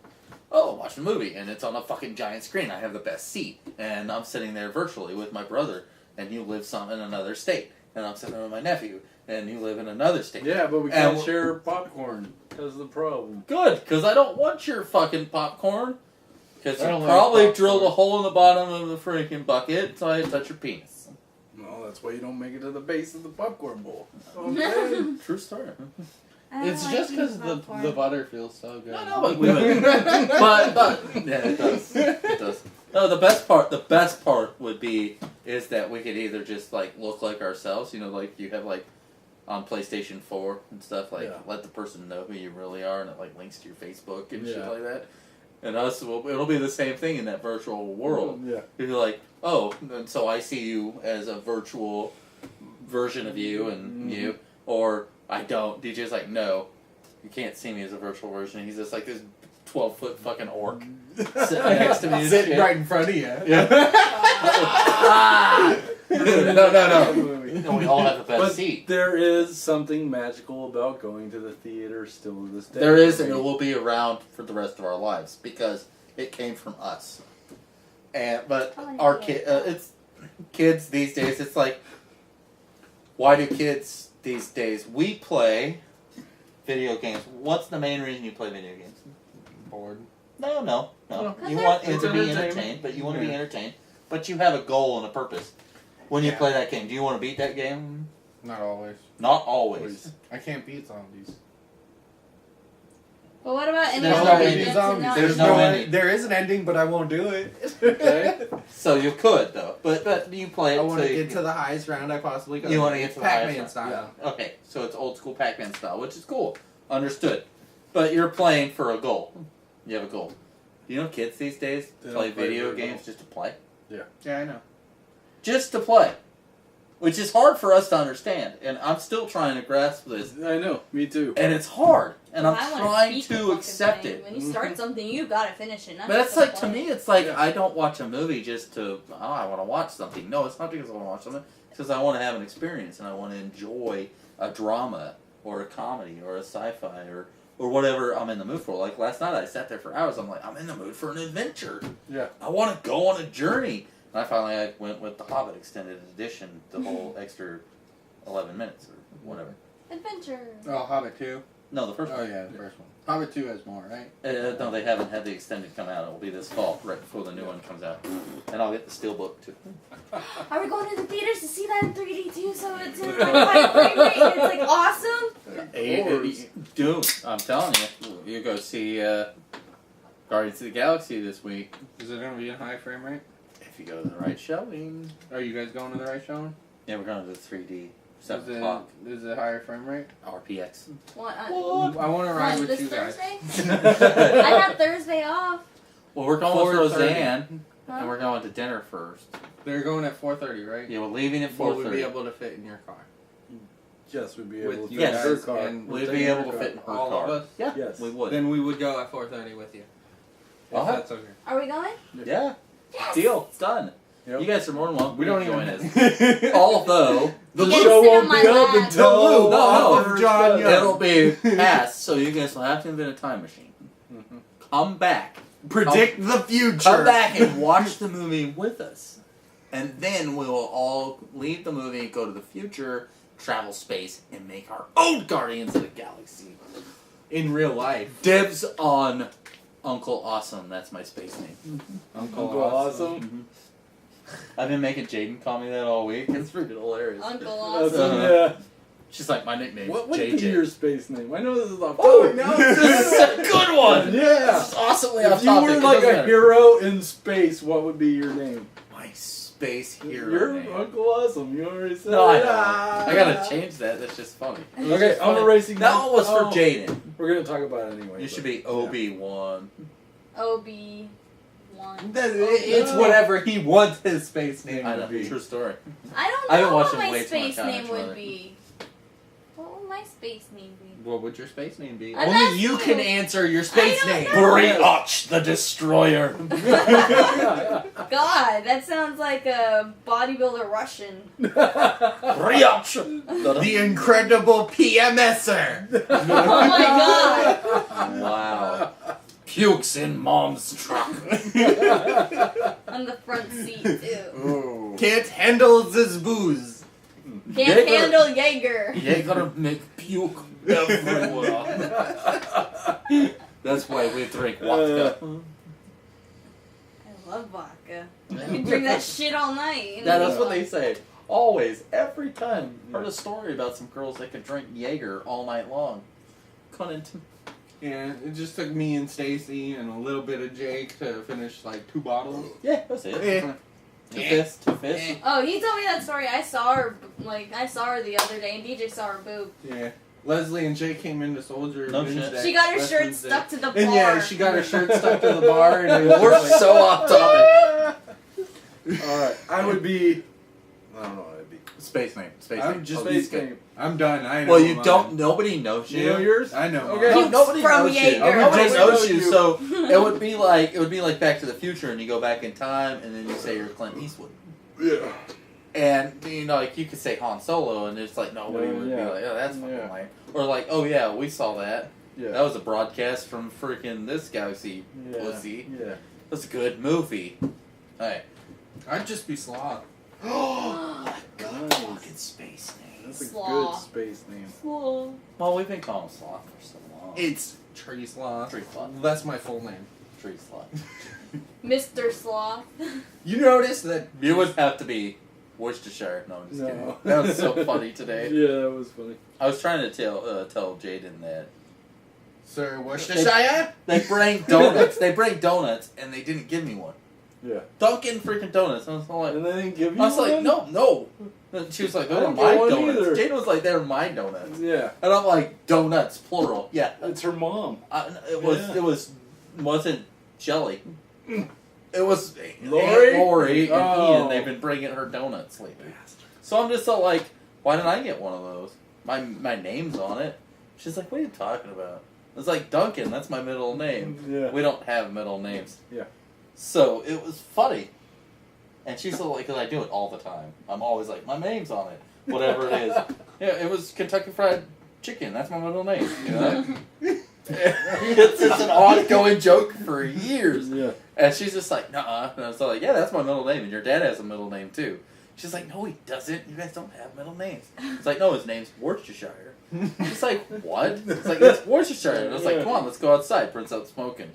oh, watch the movie, and it's on a fucking giant screen. I have the best seat, and I'm sitting there virtually with my brother, and you live in another state, and I'm sitting there with my nephew, and you live in another state. Yeah, but we And can't share popcorn. That's the problem. Good, because I don't want your fucking popcorn. Because I you don't like probably popcorn. drilled a hole in the bottom of the freaking bucket so I touch your penis. No, that's why you don't make it to the base of the popcorn bowl. So True story. I don't It's like just because eating popcorn. the butter feels so good. No, but we would. but yeah, it does. It does. No, the best part would be is that we could either just like look like ourselves, you know, like you have like on PlayStation 4 and stuff, like let the person know who you really are, and it like links to your Facebook and shit like that. And us, it'll be the same thing in that virtual world. Yeah. You're like, oh, and so I see you as a virtual version of you, and you, or I don't. DJ's like, no, you can't see me as a virtual version. He's just like this 12-foot fucking orc sitting next to me, and Sitting shit. right in front of you. Yeah. No. And we all have the best But seat. there is something magical about going to the theater still to this day. There is, and it will be around for the rest of our lives because it came from us. But our it's kids these days. It's like, why do kids these days? We play video games. What's the main reason you play video games? Bored. No. Because You they're want it It's to be entertainment. entertained, but you want to be entertained. But you have a goal and a purpose. When you Yeah. play that game, do you want to beat that game? Not always. Not always. I can't beat zombies. But what about any There's other no games ending. that's not- There's no ending. There is an ending, but I won't do it. Okay. So you could though, but you play it. I want so to you get to the highest round I possibly could. You wanna get to the highest Pac-Man round. style. Okay, so it's old school Pac-Man style, which is cool. Understood. But you're playing for a goal. You have a goal. You know, kids these days They play don't play video for a games goal. just to play. Yeah, I know. Just to play. Which is hard for us to understand, and I'm still trying to grasp this. I know. Me too. And it's hard, and Well, I'm I wanna trying beat the to fucking accept thing. it. When you start something, you gotta finish it. Not But that's just like, to play me, it. it's like, Yeah. I don't watch a movie just to, I want to watch something. No, it's not because I want to watch something. It's because I want to have an experience, and I want to enjoy a drama, or a comedy, or a sci-fi, or whatever I'm in the mood for. Like, last night I sat there for hours, I'm like, I'm in the mood for an adventure. Yeah. I want to go on a journey. And I went with The Hobbit Extended Edition, the whole extra 11 minutes, or whatever. Adventure. Oh, Hobbit 2? No, the first Oh, one. yeah, the first one. Hobbit 2 has more, right? No, they haven't had the extended come out. It will be this fall, right before the new one comes out. And I'll get the steelbook, too. Are we going to the theaters to see that in 3D too? So it's in like high frame rate and it's like awesome. Dude, I'm telling you, you go see Guardians of the Galaxy this week. Is it going to be in high frame rate? If you go to the right showing. Are you guys going to the right showing? Yeah, we're going to the 3D. Is 7 it, o'clock. is it higher frame rate? RPX. What? I want to ride with this you guys. Thursday? I have Thursday off. Well, we're going with 4:30. Roseanne, Huh? and we're going to dinner first. They're going at 4:30, right? Yeah, we're leaving at Will we 4:30. be able to fit in your car? Yes, we'd be With able to. you Yes. guys Her car. and We'd We'll be take able her to car. fit in her all car. of us? Yeah, Yes. we would. Then we would go at 4:30 with you. If Uh-huh. that's okay. Are we going? Yeah, Yes. deal. It's done. Yep. You guys are more than welcome We don't to join even. us. Although, The You can show sit on won't my be up lap. until No, no. John Young. it'll be past, so you guys will have to invent a time machine. Come back. Predict the future. Come back and watch the movie with us. And then we will all leave the movie, go to the future, travel space, and make our own Guardians of the Galaxy. In real life. Dibs on Uncle Awesome. That's my space name. Uncle Awesome. I've been making Jaden call me that all week. It's freaking hilarious. Uncle That's Awesome. Uh-huh. yeah. She's like, my nickname What is would be JJ. your space name? I know this is off Oh, topic. no. This is a good one! Yeah. This is awesomely If off you topic. were It like doesn't a matter. hero in space, what would be your name? My space hero You're name. Uncle Awesome. You already said No, I it. know. I gotta change that. That's just funny. It's Okay, just I'm funny. erasing That one was for Oh, Jaden. We're gonna talk about it anyway. You but- should be yeah. Obi-Wan. Obi. wants. It's whatever he wants his space name I to know, be. true story. I don't I haven't know watched what it my way too much space on name it, would really. be. What would my space name be? What would your space name be? I'm Only asking you can you. answer your space I don't name. know. Brioche the Destroyer. God, that sounds like a bodybuilder Russian. Brioche. The incredible PMSer. Oh my god! Wow. Pukes in mom's truck. On the front seat too. Ooh. Can't handle this booze. Can't Jaeger. handle Jaeger. You're gonna make puke everywhere. That's why we drink vodka. I love vodka. I can drink that shit all night. Yeah, that's what they say. Always, every time. Heard a story about some girls that could drink Jaeger all night long. Couldn't. Yeah, it just took me and Stacy and a little bit of Jake to finish like 2 bottles. Yeah, that's it. Eh. Two fists, two fists. Oh, you told me that story. I saw her the other day, and DJ saw her boob. Yeah. Leslie and Jake came into Soldier. No Wednesday, shit. She got her last shirt Wednesday. stuck to the bar. And yeah, she got her shirt stuck to the bar. And it was We're just like, so off topic. Alright, I would be. I don't know what I'd be. Space name. Space I'm name. just Oh, Space good. name. I'm done. I know Well, you mine. don't. Nobody knows you. You know yours? I know. Okay. mine. Pukes Nobody from knows you. Jaeger. Nobody Nobody knows knows you. you. So it would be like Back to the Future, and you go back in time, and then you say you're Clint Eastwood, Yeah. and you know, like you could say Han Solo, and it's like nobody would be Yeah. like, oh, that's fucking Yeah. lame. Or like, oh yeah, we saw that. Yeah. That was a broadcast from freaking this galaxy. Yeah. Pussy. Yeah. That's a good movie. Hey. I'd just be Sloth. Oh my god, Nice. fucking space names. That's a Slaw. good space name. Whoa. Well, we've been calling him Sloth for so long. It's Tree Sloth. Tree Sloth. That's my full name. Tree Sloth. Mr. Sloth. You notice that You would have to be Worcestershire. No, I'm just No. kidding. That was so funny today. Yeah, that was funny. I was trying to tell Jaden that Sir Worcestershire? they bring donuts. They bring donuts, and they didn't give me one. Yeah. Dunkin' freaking donuts. I was like, And they didn't give you I was like, one? no. And she was like, I they're didn't my get one donuts. either. Jaden was like, they're my donuts. Yeah. And I'm like, donuts, plural. Yeah. It's her mom. It wasn't jelly. It was Lori? Aunt Lori and Oh. Ian. They've been bringing her donuts lately. So I'm just so like, why didn't I get one of those? My name's on it. She's like, what are you talking about? I was like, Duncan, that's my middle name. Yeah. We don't have middle names. Yeah. So it was funny. And she's so like, because I do it all the time. I'm always like, my name's on it. Whatever it is. Yeah, it was Kentucky Fried Chicken. That's my middle name. You know? it's an ongoing joke for years. Yeah. And she's just like, nuh-uh. And I was like, yeah, that's my middle name. And your dad has a middle name, too. She's like, no, he doesn't. You guys don't have middle names. It's like, no, his name's Worcestershire. She's like, what? It's like, it's Worcestershire. And I was like, come on, let's go outside. Brent's out smoking.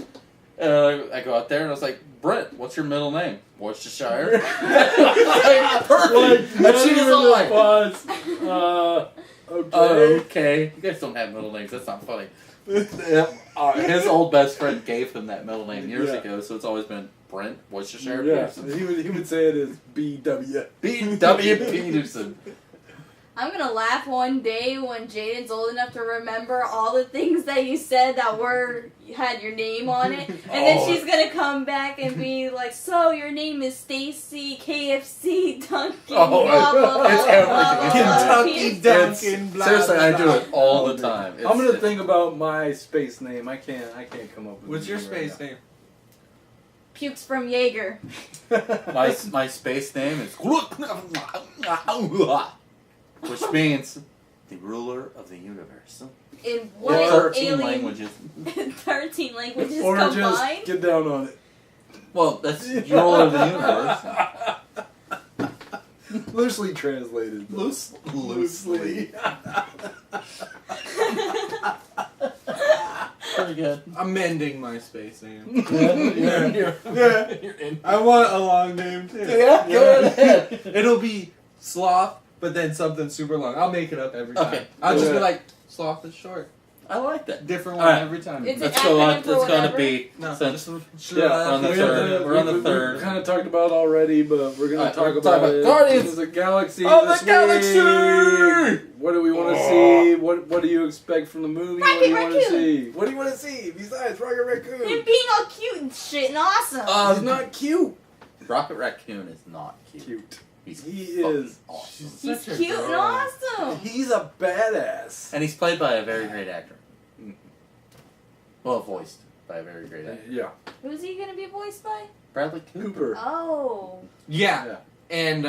And I go out there and I was like, Brent, what's your middle name? Worcestershire. Like, perfect. And she was all like, Okay. okay. You guys don't have middle names. That's not funny. His old best friend gave him that middle name years Yeah. ago, so it's always been Brent Worcestershire Yeah. Peterson. He would say it as BW. B.W. Peterson. I'm gonna laugh one day when Jaden's old enough to remember all the things that you said that had your name on it, and then Oh. she's gonna come back and be like, "So your name is Stacy KFC Duncan." Oh, blah, blah, blah, it's blah, everything. blah, blah, Kentucky Peterson." Duncan, blah, Seriously, blah, I do blah. it all the time. I'm gonna think about my space name. I can't come up with. What's your anything right space name? Pukes from Jaeger. My space name is which means the ruler of the universe. In In what 13 alien? languages. 13 languages Or combined. just get down on it. Well, that's ruler of the universe. Loosely translated. Loosely. Pretty good. Amending my space name. You're in. I want a long name too. Yeah, go ahead. It'll be Sloth, but then something super long. I'll make it up every time. Okay. I'll just Yeah. be like, Sloth is short. I like that. Different one Alright. every time. It's Let's an go on. acronym for It's gonna whatever. be No, since Yeah, we're on the we third. have We're on the we third. kind of talked about already, but we're gonna Alright, talk we'll about talk about it. Guardians There's a galaxy of this the Galaxy! week. What do we want to see? What do you expect from the movie? Rocket What do you want to Raccoon. see? What do you want to see besides Rocket Raccoon? Him being all cute and shit and awesome. He's not cute. Rocket Raccoon is not cute. He He's is. awesome. He's Such a cute and girl. awesome. He's a badass. And he's played by a very great actor. Well, voiced by a very great actor. Yeah. Who's he gonna be voiced by? Bradley Cooper. Cooper. Oh, Yeah. And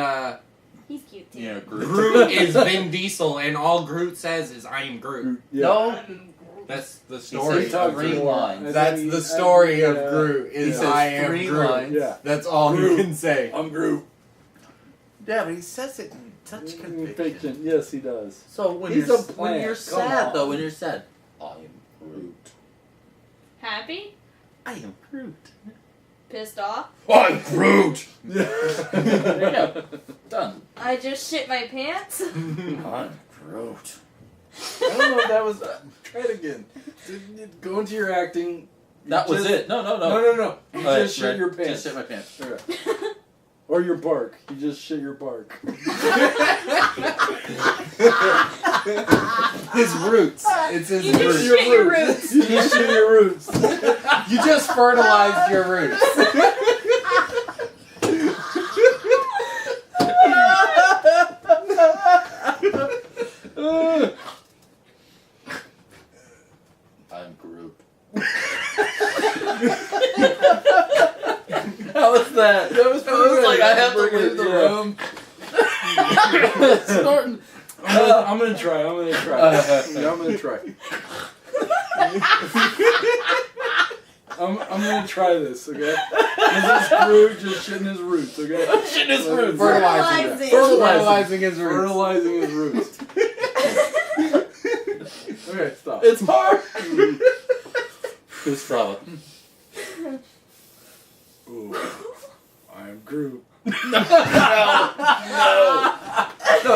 he's cute too. Yeah, Groot is Vin Diesel, and all Groot says is "I am Groot." Yeah. No, That's the he story. says of three Groot. lines. That's the story of Yeah. Groot. He Is says "I am 3 Groot." lines. Yeah. That's all Groot. he can say. I'm Groot. Yeah, but he says it in such conviction. Fiction. Yes, he does. So when He's you're a when you're plant. Come sad on. though, when you're sad, I am Groot. Happy? I am Groot. Pissed off? I'm Groot. There you go. Done. I just shit my pants? I'm Groot. I don't know if that was. Try it again. Go into your acting. That was Just- it. No. No. You Alright, just shit right. your pants. Just shit my pants. Okay. Or your bark. You just shit your bark. His roots. It's his You just roots. shit your roots. You just shit your roots. You just fertilized your roots. I'm Groot. How was that? That was It was like I have to Bring it, leave the yeah. room. Snorting. I'm gonna try. I'm gonna try. I'm gonna try this, okay? This is Groot just shitting his roots, okay? Shit his roots. Fertilizing. Fertilizing his roots. Fertilizing his roots. Okay, stop. It's hard. Who's problem? Ooh, I am Groot. No,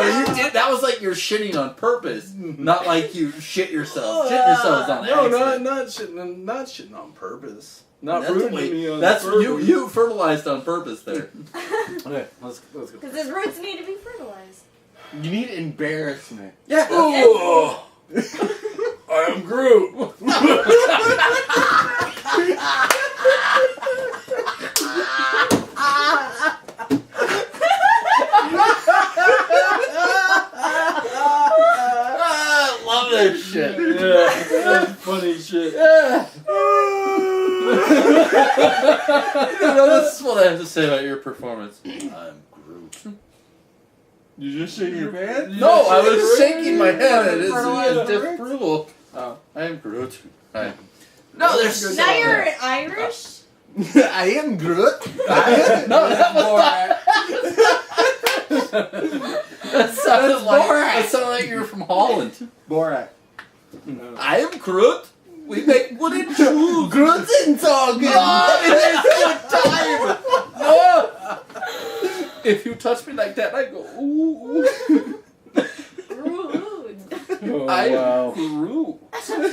you did. That was like you're shitting on purpose, not like you shit yourself. Shit yourself is on No, accident. not shitting on purpose. Not That's ruining wait, me on that's purpose. you fertilized on purpose there. Okay, let's go. Because his roots need to be fertilized. You need embarrassment. Yeah. Ooh, I am Groot. I love this shit. Yeah, that's funny shit. This is what I have to say about your performance. I'm Groot. You just shit your pants? No, I was shaking my head at his Fertilized disapproval. Oh. I am Groot. No, there's Now you're an Irish? I am Groot. no. That was not. That sounded like Borat. you were from Holland. Borat. I am Groot. We make wooden shoes. Grootensagen. No. If you touch me like that, I go ooh. Rude. Oh, I wow. am Groot.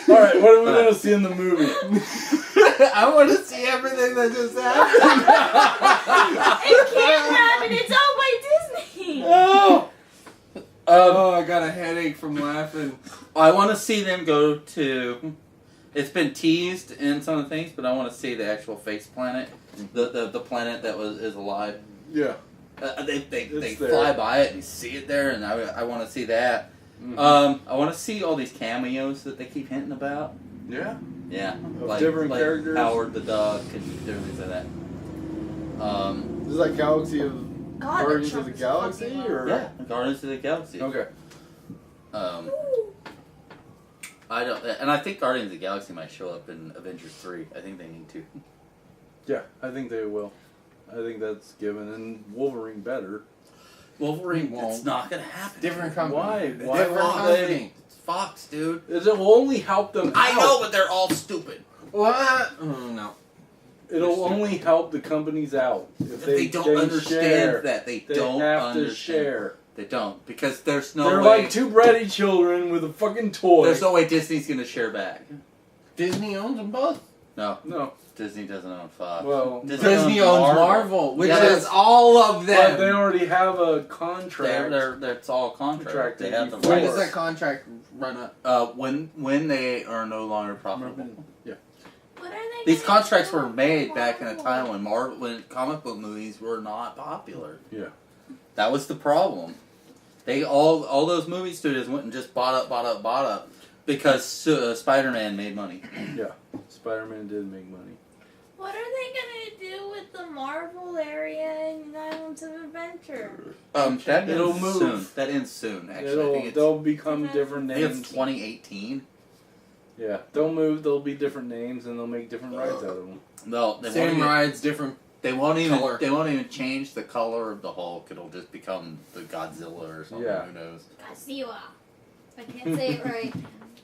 Alright, what are we gonna see in the movie? I want to see everything that just happened. It can't happen. It's owned by Disney. Oh. Oh, I got a headache from laughing. I want to see them go to. It's been teased in some of the things, but I want to see the actual face planet, the planet that is alive. Yeah. They It's fly there. by it and you see it there, and I want to see that. Mm-hmm. I want to see all these cameos that they keep hinting about. Yeah. Yeah, Of different characters. Howard the Duck and different things like that. Is this like Galaxy of God, Guardians that of the truck is Galaxy? fucking Or? Yeah, Guardians of the Galaxy. Okay. I don't, and I think Guardians of the Galaxy might show up in Avengers 3. I think they need to. Yeah, I think they will. I think that's given. And Wolverine better. Wolverine won't. It's not gonna happen. Different company. Why? Why Different won't company. It's Fox, dude. It will only help them I out. know, but they're all stupid. What? Oh, no. It'll only help the companies out. If They don't understand share. that. They They don't have understand. to share. They don't, because there's no They're way. like two bratty children with a fucking toy. There's no way Disney's gonna share back. Disney owns them both. No, No. Disney doesn't own Fox. Well, Disney owns Marvel, which Yeah, is all of them. but they already have a contract. It's all contract. They have the Before. When does rights. that contract run up? When they are no longer profitable. Yeah. What are they These gonna contracts do were with made back in a Marvel? time when comic book movies were not popular. Yeah. That was the problem. They all those movie studios went and just bought up because Spider-Man made money. Yeah. Spider-Man did make money. What are they gonna do with the Marvel area in Islands of Adventure? That It'll ends move. soon. That ends soon. Actually, I think it's, They'll become different I think names. it's 2018. Yeah, they'll move. They'll be different names, and they'll make different rides out of them. No, they Same won't even, rides, different. They won't even. color. They won't even change the color of the Hulk. It'll just become the Godzilla or something. Yeah. Who knows? Godzilla. I can't say it right.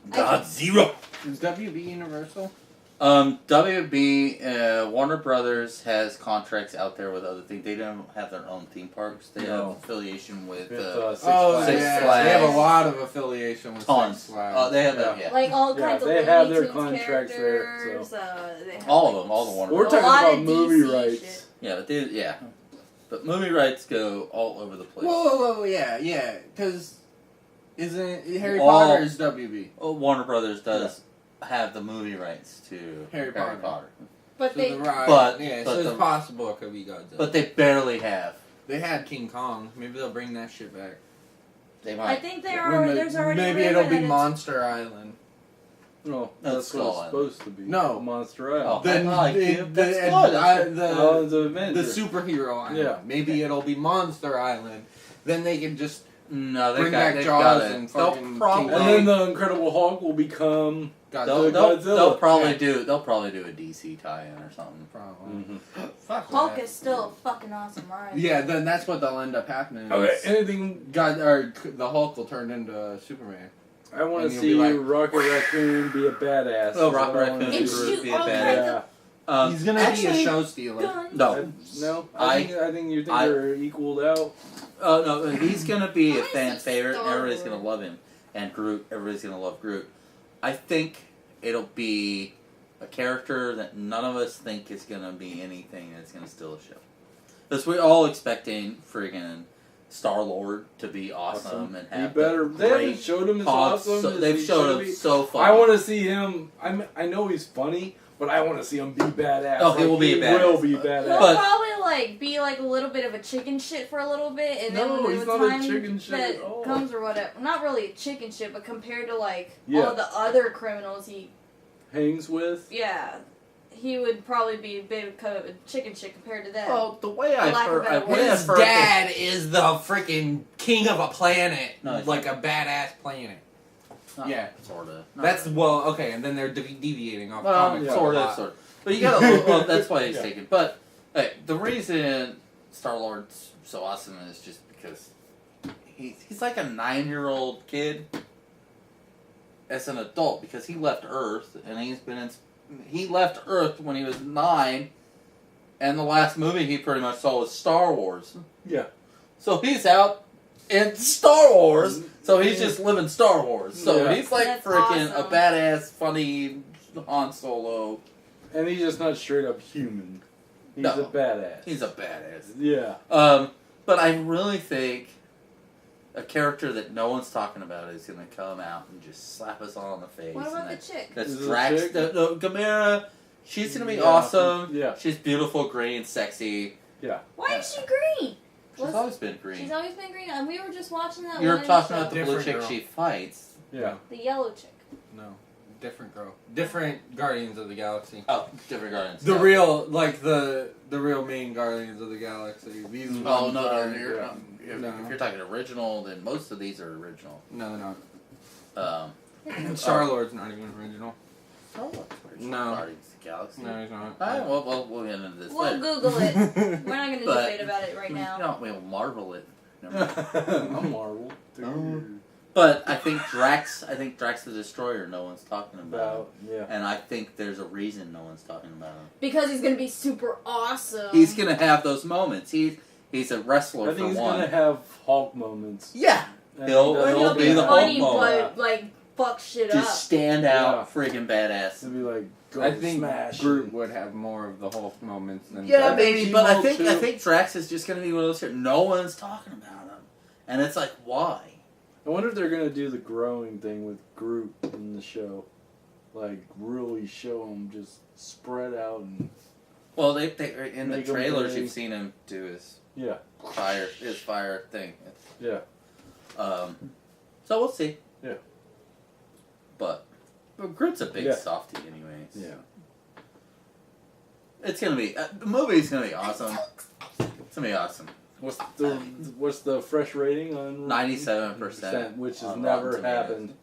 Godzilla. Is WB Universal? WB Warner Brothers has contracts out there with other things. They don't have their own theme parks. They have affiliation with With, Six Oh, Six yeah. Flags. They have a lot of affiliation with tons. Six Flags. They have Yeah. that. Yeah. Like all Yeah, kinds of they Looney have their Tunes contracts there, characters. They have All like, of them. All the Warner. We're A Brothers. talking lot about of movie DC rights. shit. Yeah, but but movie rights go all over the place. Whoa, yeah, because isn't Harry All- Potter is WB? Warner Brothers does have the movie rights to Harry Potter. But So they the ride, but- yeah, but so the- it's possible it could be Godzilla. But they barely have. they had King Kong. Maybe they'll bring that shit back. They I might. think There's already maybe rumor it'll that be it's- Monster Island. No, That's that's what Skull it's Island. supposed to be. No. Monster Island. Oh. Then I like the, you. That's the, good. Islands of the Adventure. superhero island. Yeah. Maybe it'll be Monster Island. Then they can just No, they bring got, back they've Jaws got it. and They'll fucking probably, King And then the Incredible Hulk will become. they'll, Godzilla. they'll probably Yeah. do they'll probably do a DC tie-in or something. Probably. Fuck Hulk that. is still a fucking awesome ride. Yeah, then that's what they'll end up happening. Okay, anything. The Hulk will turn into Superman. I want And to you'll see be like- Rocket Raccoon be a badass. Oh, That's Rocket what I wanna Raccoon And see. Groot shoot be a all badass. kinds Yeah. of He's gonna be actually- a show stealer. guns. No. No, I- I think you think I- they're equaled out. No, he's gonna be a I fan see favorite. Star Everybody's Wars. gonna love him, and Groot. Everybody's gonna love Groot. I think it'll be a character that none of us think is gonna be anything that's gonna steal a show. Because we're all expecting friggin' Star-Lord to be awesome and He have better. the They haven't great showed him as Han awesome. So, as they've he showed should him be. so funny. I want to see him. I know he's funny, but I want to see him be badass. Oh, he will be a He badass. will be He'll badass. But- probably be like a little bit of a chicken shit for a little bit, and then No, when he's the not a time chicken shit that at all. comes or whatever, not really a chicken shit, but compared to Yeah. all the other criminals, Hangs with. he would probably be a bit of a chicken shit compared to them. Well, the way I've lack of heard, better the way His I've heard dad is the freaking king of a planet, No, he's like a badass planet. Yeah. sort of. That's okay, and then they're deviating off Well, comics. yeah. sort a of, lot. sort of. But you gotta. Well, that's why he's Yeah. taken. But hey, the reason Star-Lord's so awesome is just because he's like a 9-year-old kid as an adult because he left Earth and he left Earth when he was 9, and the last movie he pretty much saw was Star Wars. Yeah. So he's out in Star Wars. So he's just living Star Wars. So Yeah. he's like That's freaking awesome. a badass, funny Han Solo. And he's just not straight up human. He's No. a badass. He's a badass. Yeah. But I really think a character that no one's talking about is going to come out and just slap us all in the face. What about and the chick? That's Is it a Drax. chick? No, Gamera. She's going to be Yeah. awesome. Yeah. She's beautiful, green, sexy. Why is she green? She's Was- always been green. She's always been green. And we were just watching that You're one talking show. about the blue Different chick girl. she fights. Yeah. The yellow chick. No, different girl, different Guardians of the Galaxy. Oh, different Guardians. The real, like the real main Guardians of the Galaxy. These Oh, ones no, are- you're, yeah. if, No. if you're talking original, then most of these are original. No, no. Star Star-Lord's not even original. No. Guardians of the Galaxy. No, he's not. Alright, well, we'll get into this We'll later. Google it. We're not going to But- debate about it right now. No, we'll Marvel it. Never mind. I'm Marvel. But I think Drax the Destroyer, no one's talking about. Yeah. And I think there's a reason no one's talking about him. Because he's going to be super awesome. He's gonna have those moments. He's a wrestler I think for he's one. gonna have Hulk moments. Yeah, And He'll- Or he he'll be be the funny, Hulk but, like, fuck shit up. just stand out, friggin' badass. He'll be like, go I think smash. Groot would have more of the Hulk moments than Yeah, Drax. maybe, he but I will think too. Drax is just gonna be one of those here. No one's talking about him, and it's like, why? I wonder if they're gonna do the growing thing with Groot in the show, like really show him just spread out and Well, they in the Make him trailers big. you've seen him do yeah, his fire thing. yeah. So we'll see. Yeah. But Groot's a big Yeah. softie, anyways. Yeah. It's gonna be the movie's gonna be awesome. It's gonna be awesome. What's the fresh rating on 97%, which has on never Rotten happened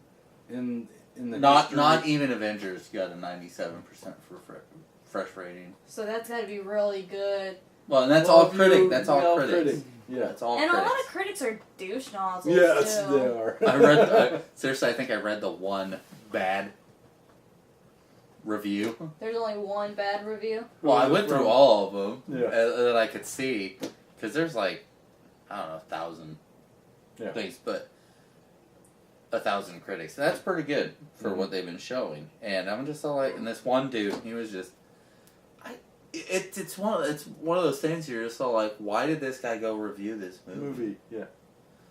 in the Not history. even Avengers got a 97% for fresh rating. So that's gotta be really good. Well, and that's Well, all critic. you- That's all yeah, critics. critic. Yeah. That's all And a critics. lot of critics are douche nozzles Yes, too. they are. I read seriously. I think I read the one bad review. There's only one bad review. Well, I went through all of them Yeah. that I could see, because there's like, I don't know, 1,000 Yeah. things, but 1,000 critics. That's pretty good for Mhm. what they've been showing. And I'm just all like, and this one dude, he was just, it's one of those things you're just all like, why did this guy go review this movie? Yeah.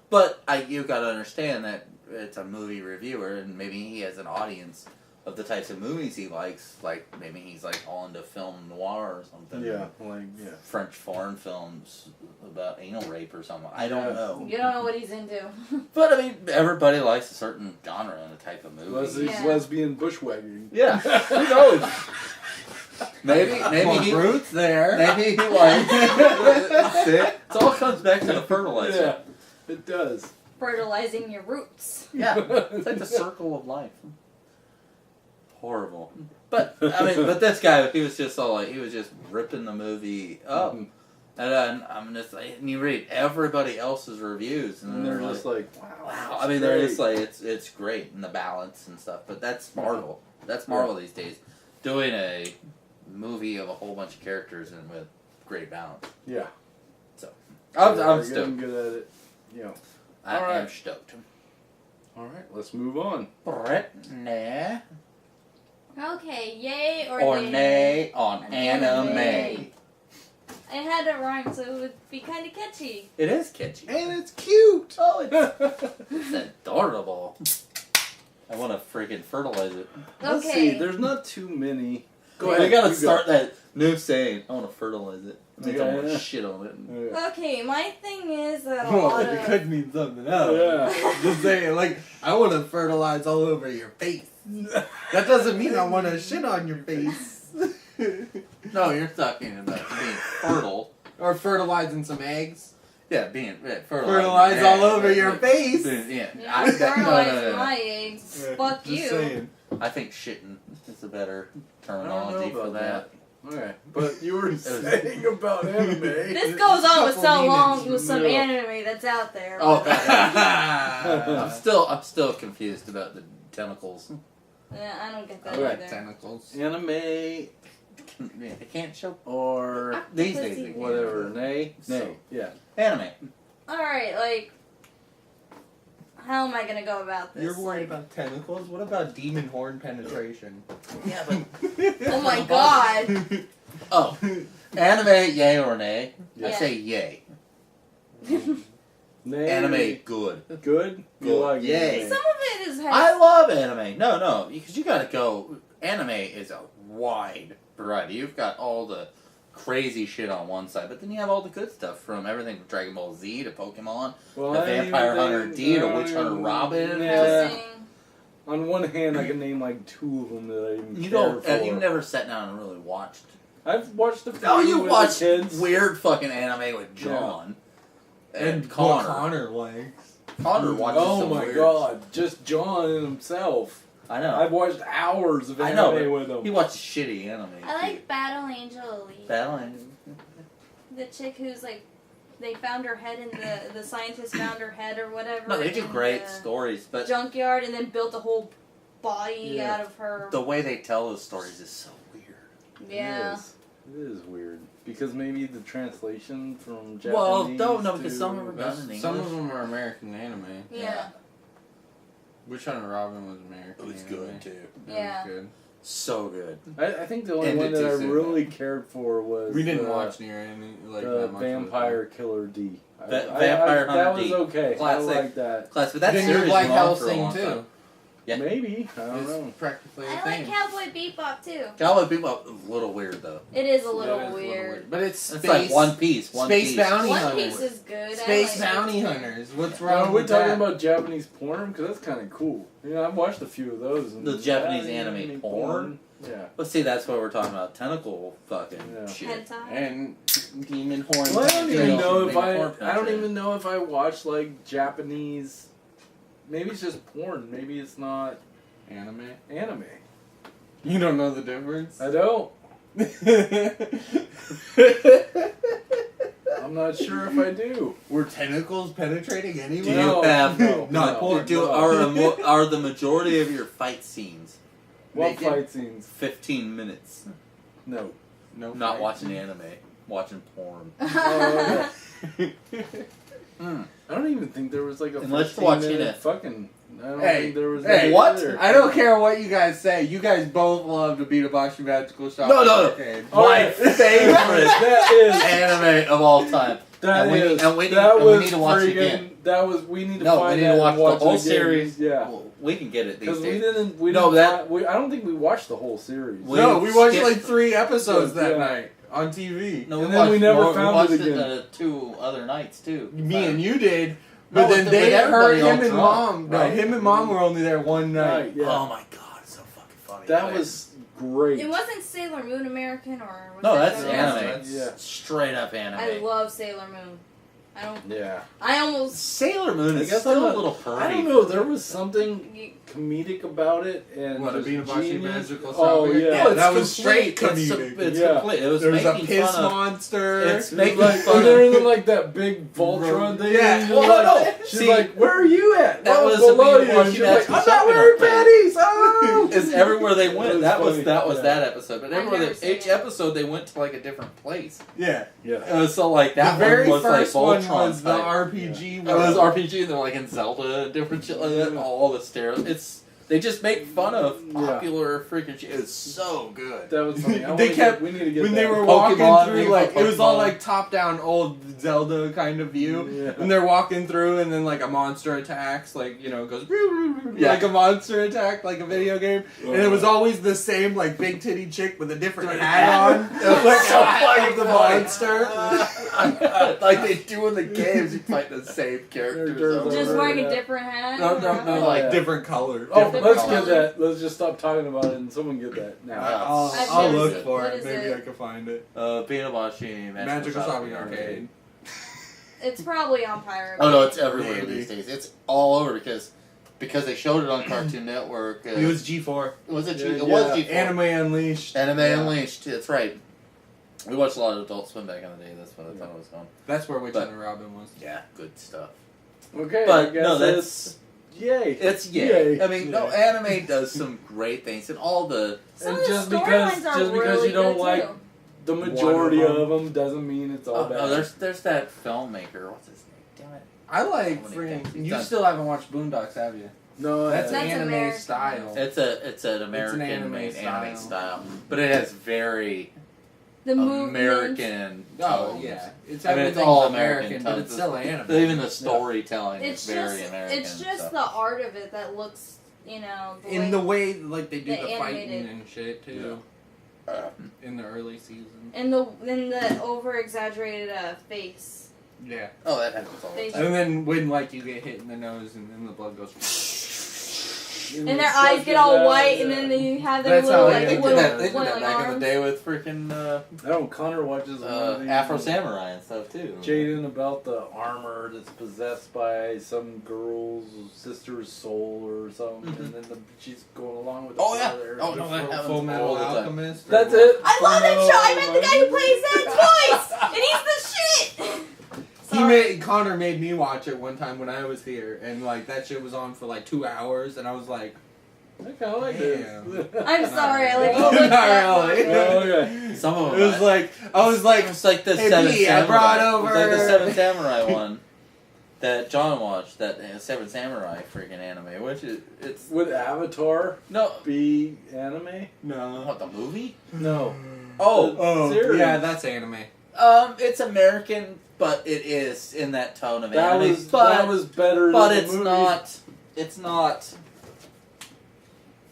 But you got to understand that it's a movie reviewer, and maybe he has an audience of the types of movies he likes. Like maybe he's like all into film noir or something. Yeah. Like yeah. French foreign films about anal rape or something. I don't know. You don't know what he's into. But I mean, everybody likes a certain genre and a type of movie. Yeah. Lesbian bushwhacking. Yeah, who knows? Maybe he Groot's there. maybe he likes. It all comes back to the fertilizer. Yeah, it does. Fertilizing your roots. Yeah, it's like the circle of life. Horrible. But I mean, but this guy, he was just all like, he was just ripping the movie up, Mhm. and then I'm just like, and you read everybody else's reviews, and And they're they're just just like, wow. wow. I mean, they're just like, it's great and the balance and stuff. But that's Marvel. That's Marvel these days, doing a movie of a whole bunch of characters and with great balance. Yeah. I'm They're stoked. getting good at it. You know. I All right. am stoked. All right, let's move on. Brett, nah. Okay, yay or, Or nay? nay on Anime. anime. I had to rhyme so it would be kind of catchy. It is catchy. And it's cute. Oh, it's adorable. I want to freaking fertilize it. Let's Okay. see. There's not too many. Go We ahead. gotta you start that new saying. I want to fertilize it. It means I Yeah, want to yeah. shit on it. Yeah. Okay, my thing is that a Well, lot it of... could mean something else. Yeah. Just saying, like, I want to fertilize all over your face. That doesn't mean I want to shit on your face. No, you're talking about being fertile. Or fertilizing some eggs. Yeah, being fertilized. Fertilize all over your face. Yeah, Yeah, I, I'm fertilizing no. my eggs. Fuck Just you. saying. I think shitting is a better I terminology don't know for about that. Okay, but you were saying about anime. This goes on with so Couple long demons with some from- anime that's out there. Oh, but, I'm still confused about the tentacles. yeah, I don't get that I like either. tentacles. Anime Yeah, they can't show or these Pussy. days. They can't. whatever. Nay. So- Nay. Yeah. Anime. Alright, like... How am I gonna go about this? You're worried Like, about tentacles? What about demon horn penetration? Yeah, but oh my god! oh, anime, yay or nay? I Yeah. say yay. Nay. Anime, good. Good. You Good. like Yay. anime. Some of it is... I love anime. No, because you gotta go. Anime is a wide variety. You've got all the crazy shit on one side, but then you have all the good stuff from everything from Dragon Ball Z to Pokemon, Well, the I Vampire even Hunter think- D to Witch Hunter Robin. Yeah. Interesting. On one hand, I can name like two of them that I even You care don't. for. You never sat down and really watched. I've watched a few. No, you with watched the kids. weird fucking anime with John and What Connor. Connor likes. Connor watches Oh some my weird. god, just John and himself. I know. I've watched hours of I anime know, but with him. He watches shitty anime. I like Battle Angel Elite. Battle Angel. The chick who's like... They found her head in the scientist found her head or whatever. No, they do in great the stories, but junkyard and then built a whole body Yeah. out of her. the way they tell those stories is so weird. Yeah. It is weird. Because maybe the translation from Japanese Well, no, because to- some of them are done in English. Some of them are American anime. Yeah. Witch Hunter Robin was American It was anime. good too. That Yeah. was good. So good. I think the only Ended one that too I soon, really cared for was We didn't the, watch near any like the that much. Vampire Killer D. Vampire that Hunter was D. okay. Classic. I like that. Class, but that Then series you like went on for a Hellsing long too. time. Yeah. Maybe. I don't It's know. practically a I thing. like Cowboy Bebop too. Cowboy Bebop a little weird though. It is a Yeah, little it is a little weird. But it's It's space. like One Piece. One Space Piece. Bounty One Hunters. Piece is good. Space I like Bounty it too. Hunters. What's Now, wrong are we with talking that? about Japanese porn? Because that's kind of cool. You know, I've watched a few of those. And The Japanese anime porn? Yeah. But see, that's what we're talking about. Tentacle fucking Yeah. shit. Hentai. And demon horn. Well, I don't even Penetration. know if Demon horn I don't penetration. even know if I watch like Japanese. Maybe it's just porn. Maybe it's not Anime. anime. You don't know the difference? I don't. I'm not sure if I do. Were tentacles penetrating anyway? Do you No, have no, Not no, porn. do, no. are the majority of your fight scenes What Naked? fight scenes? 15 minutes? No. No. Not fight. watching anime, watching porn. Oh, Mm. I don't even think there was like a Unless 15 you're watching minute it. fucking. I don't Hey, think there was. hey, that what? either. I don't care what you guys say. You guys both love to beat a Boshi Magical Shop. No, no, no. Arcade. All My right. favorite That is. anime of all time. That And we is. need- and we need- that and we was need to watch it friggin'. again. That was. We need to No, find we need that to watch and the watch whole it again. series. Yeah. Well, we can get it these Because we days. didn't. We No, didn't. that- I don't think we watched the whole series. We- No, we watched skip- like 3 episodes that Yeah. night on TV. No, And then we never more. found we watched it again. it 2 other nights too. Me and you did. No, But then with they everybody heard him all and drunk, mom. No, right? him and mom were only there one night. Right, yeah. Oh my god, it's so fucking funny. That Like, was great. It wasn't Sailor Moon American or. Was No, that that's Sailor Moon? anime. Yeah. Straight up anime. I love Sailor Moon. I don't. Yeah. I almost. Sailor Moon I is guess still I'm a not- little pervy. I don't know. There was something You, comedic about it, and What, a just beat a Boshi genius. Magical Oh Shop? yeah. Yeah, No, it's that was complete- straight comedic. It's Yeah. complete. It was There was a making piss fun of. monster. It's It making was like, fun and they're of. in like that big Voltron thing. Yeah. and Well, you're no, like- no. She's See, like, "Where are you at?" that "Oh, was below a you." Beat And she's like, Magical "I'm Shop not wearing thing. panties." Oh. It's everywhere they went. was That was funny. that was Yeah. that episode. But I've everywhere never they, seen each it. episode they went to like a different place. Yeah. Yeah. So like The that very one was first like one Voltron was the type. RPG It one. was RPG. They're like in Zelda, and different shit like that. All the stereotypes. They just make fun of popular freaking shit. It's so good. That was funny. They kept- we need to get when that. they were Pokemon, walking through, they like got it was all Pokemon. like top-down old Zelda kind of view, Yeah. and they're walking through, and then like a monster attacks, like it goes Yeah. like a monster attack, like a video game, and it was always the same like big titty chick with a different hat on, like So like the funny. monster. Like they do in the games, you fight the same characters. Characters over just and wearing over. a different hat. No, no, no, like Yeah. Different color. Oh, Different let's color. get that. Let's just stop talking about it and someone get that now. I'll, I've I'll never look seen it. for What it. is Maybe it? I can find it. Beat-a-Boshi, Magical Shopping Arcade. It's probably on Pirate. Oh no, it's everywhere Maybe. these days. It's all over because they showed it on Cartoon Network. It was G4. Was it? Yeah, It was yeah. G4. Anime Unleashed. Anime Yeah. Unleashed. That's right. We watched a lot of Adult Swim back in the day. That's what I thought it was on. That's where Witch But- and Robin was. Yeah, good stuff. Okay, But I guess no, it's yay. It's yay. Yay. I mean, no, anime does some great things, and all the Some And of the just storylines because- are just because really you don't good, like- too. The majority One of of them doesn't mean it's all bad. there's that filmmaker. What's his name? Damn it. I like So many things he's You done. still haven't watched Boondocks, have you? No, That's That's anime American. style. It's an American anime made anime style. style, but it has very The movement. American. Oh tones. yeah, it's I mean, it's everything's all American, American but tones. it's still anime. Even the storytelling It's is very just, American. it's just so. the art of it that looks, the in way, the way like they do The the fighting animated. and shit too. In the early season. in the over exaggerated face. Yeah. Oh, that happens all the They- time. And then when like you get hit in the nose and then the blood goes. And their eyes get all white, and then you have their That's little, how like, they did little They did that flailing back in arms. the day with freaking No, Connor watches one of these Afro Samurai and stuff too. Jaden about the armor that's possessed by some girl's sister's soul or something, and then she's going along with the Oh, yeah. brother. Oh, no, that happens Full all Metal the time. Alchemist. or That's what? it. I love that show! I met the guy who plays Zed's voice! And he's the shit! Connor made me watch it one time when I was here, and like that shit was on for like 2 hours, and I was like, I kind of like Damn. this. I'm sorry, I like Oh, looked not that really. long. Oh, okay. Some of them. it was like I was like, it's like the Hey, Seven B, I Samurai. brought It was like the over- Seven Samurai one. that John watched, that Seven Samurai freaking anime, which it's Would Avatar no, be anime? No. what, the movie? No. Oh, series. yeah, that's anime. It's American, but it is in that tone of That anime. was but that was better. but than it's the movie. not. It's not.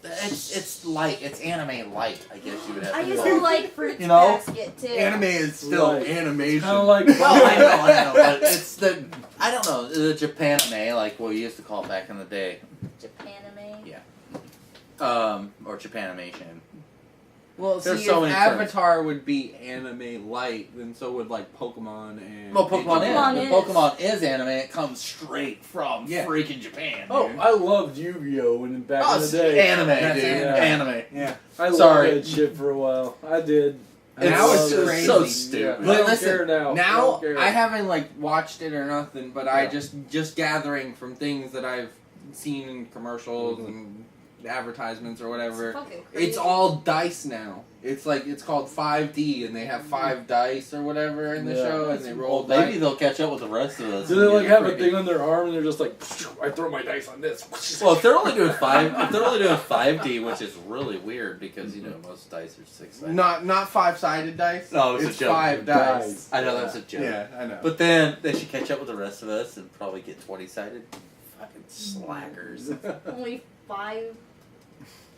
It's light. It's anime light, I guess you would have I to used say. to like Fruits You know? Basket too. Anime is still Right. animation. Kind of like. Well, I know, but it's the I don't know the Japan anime, like what we used to call it back in the day, Japanime. or Japanimation. Well, There's see, so if many terms. Avatar would be anime light, then so would like Pokemon and. Well, Pokemon Pokemon is. is. Pokemon is anime. It comes straight from Yeah. freaking Japan. Oh, dude. I loved Yu-Gi-Oh! When back Oh, in the it's day. anime, That's dude. anime. Anime. Yeah. I Sorry. loved that shit for a while. I did. It's Now it's loved it. crazy. so stupid. I But don't listen, care now. Now don't care. I haven't like watched it or nothing, but I Yeah. just gathering from things that I've seen in commercials Mhm. and advertisements or whatever. It's fucking crazy. It's all dice now. It's like it's called 5D, and they have 5 dice or whatever in the Yeah. show, and they roll Well, maybe dice. they'll catch up with the rest of us. Do they like have a Freaking- thing on their arm and they're just like, I throw my dice on this. Well, if they're only doing 5D, which is really weird because you know most dice are 6-sided. Not 5-sided dice. No, it's a joke. 5 dice. I know that's a joke. Yeah, I know. But then they should catch up with the rest of us and probably get 20-sided. Fucking slackers. Only 5.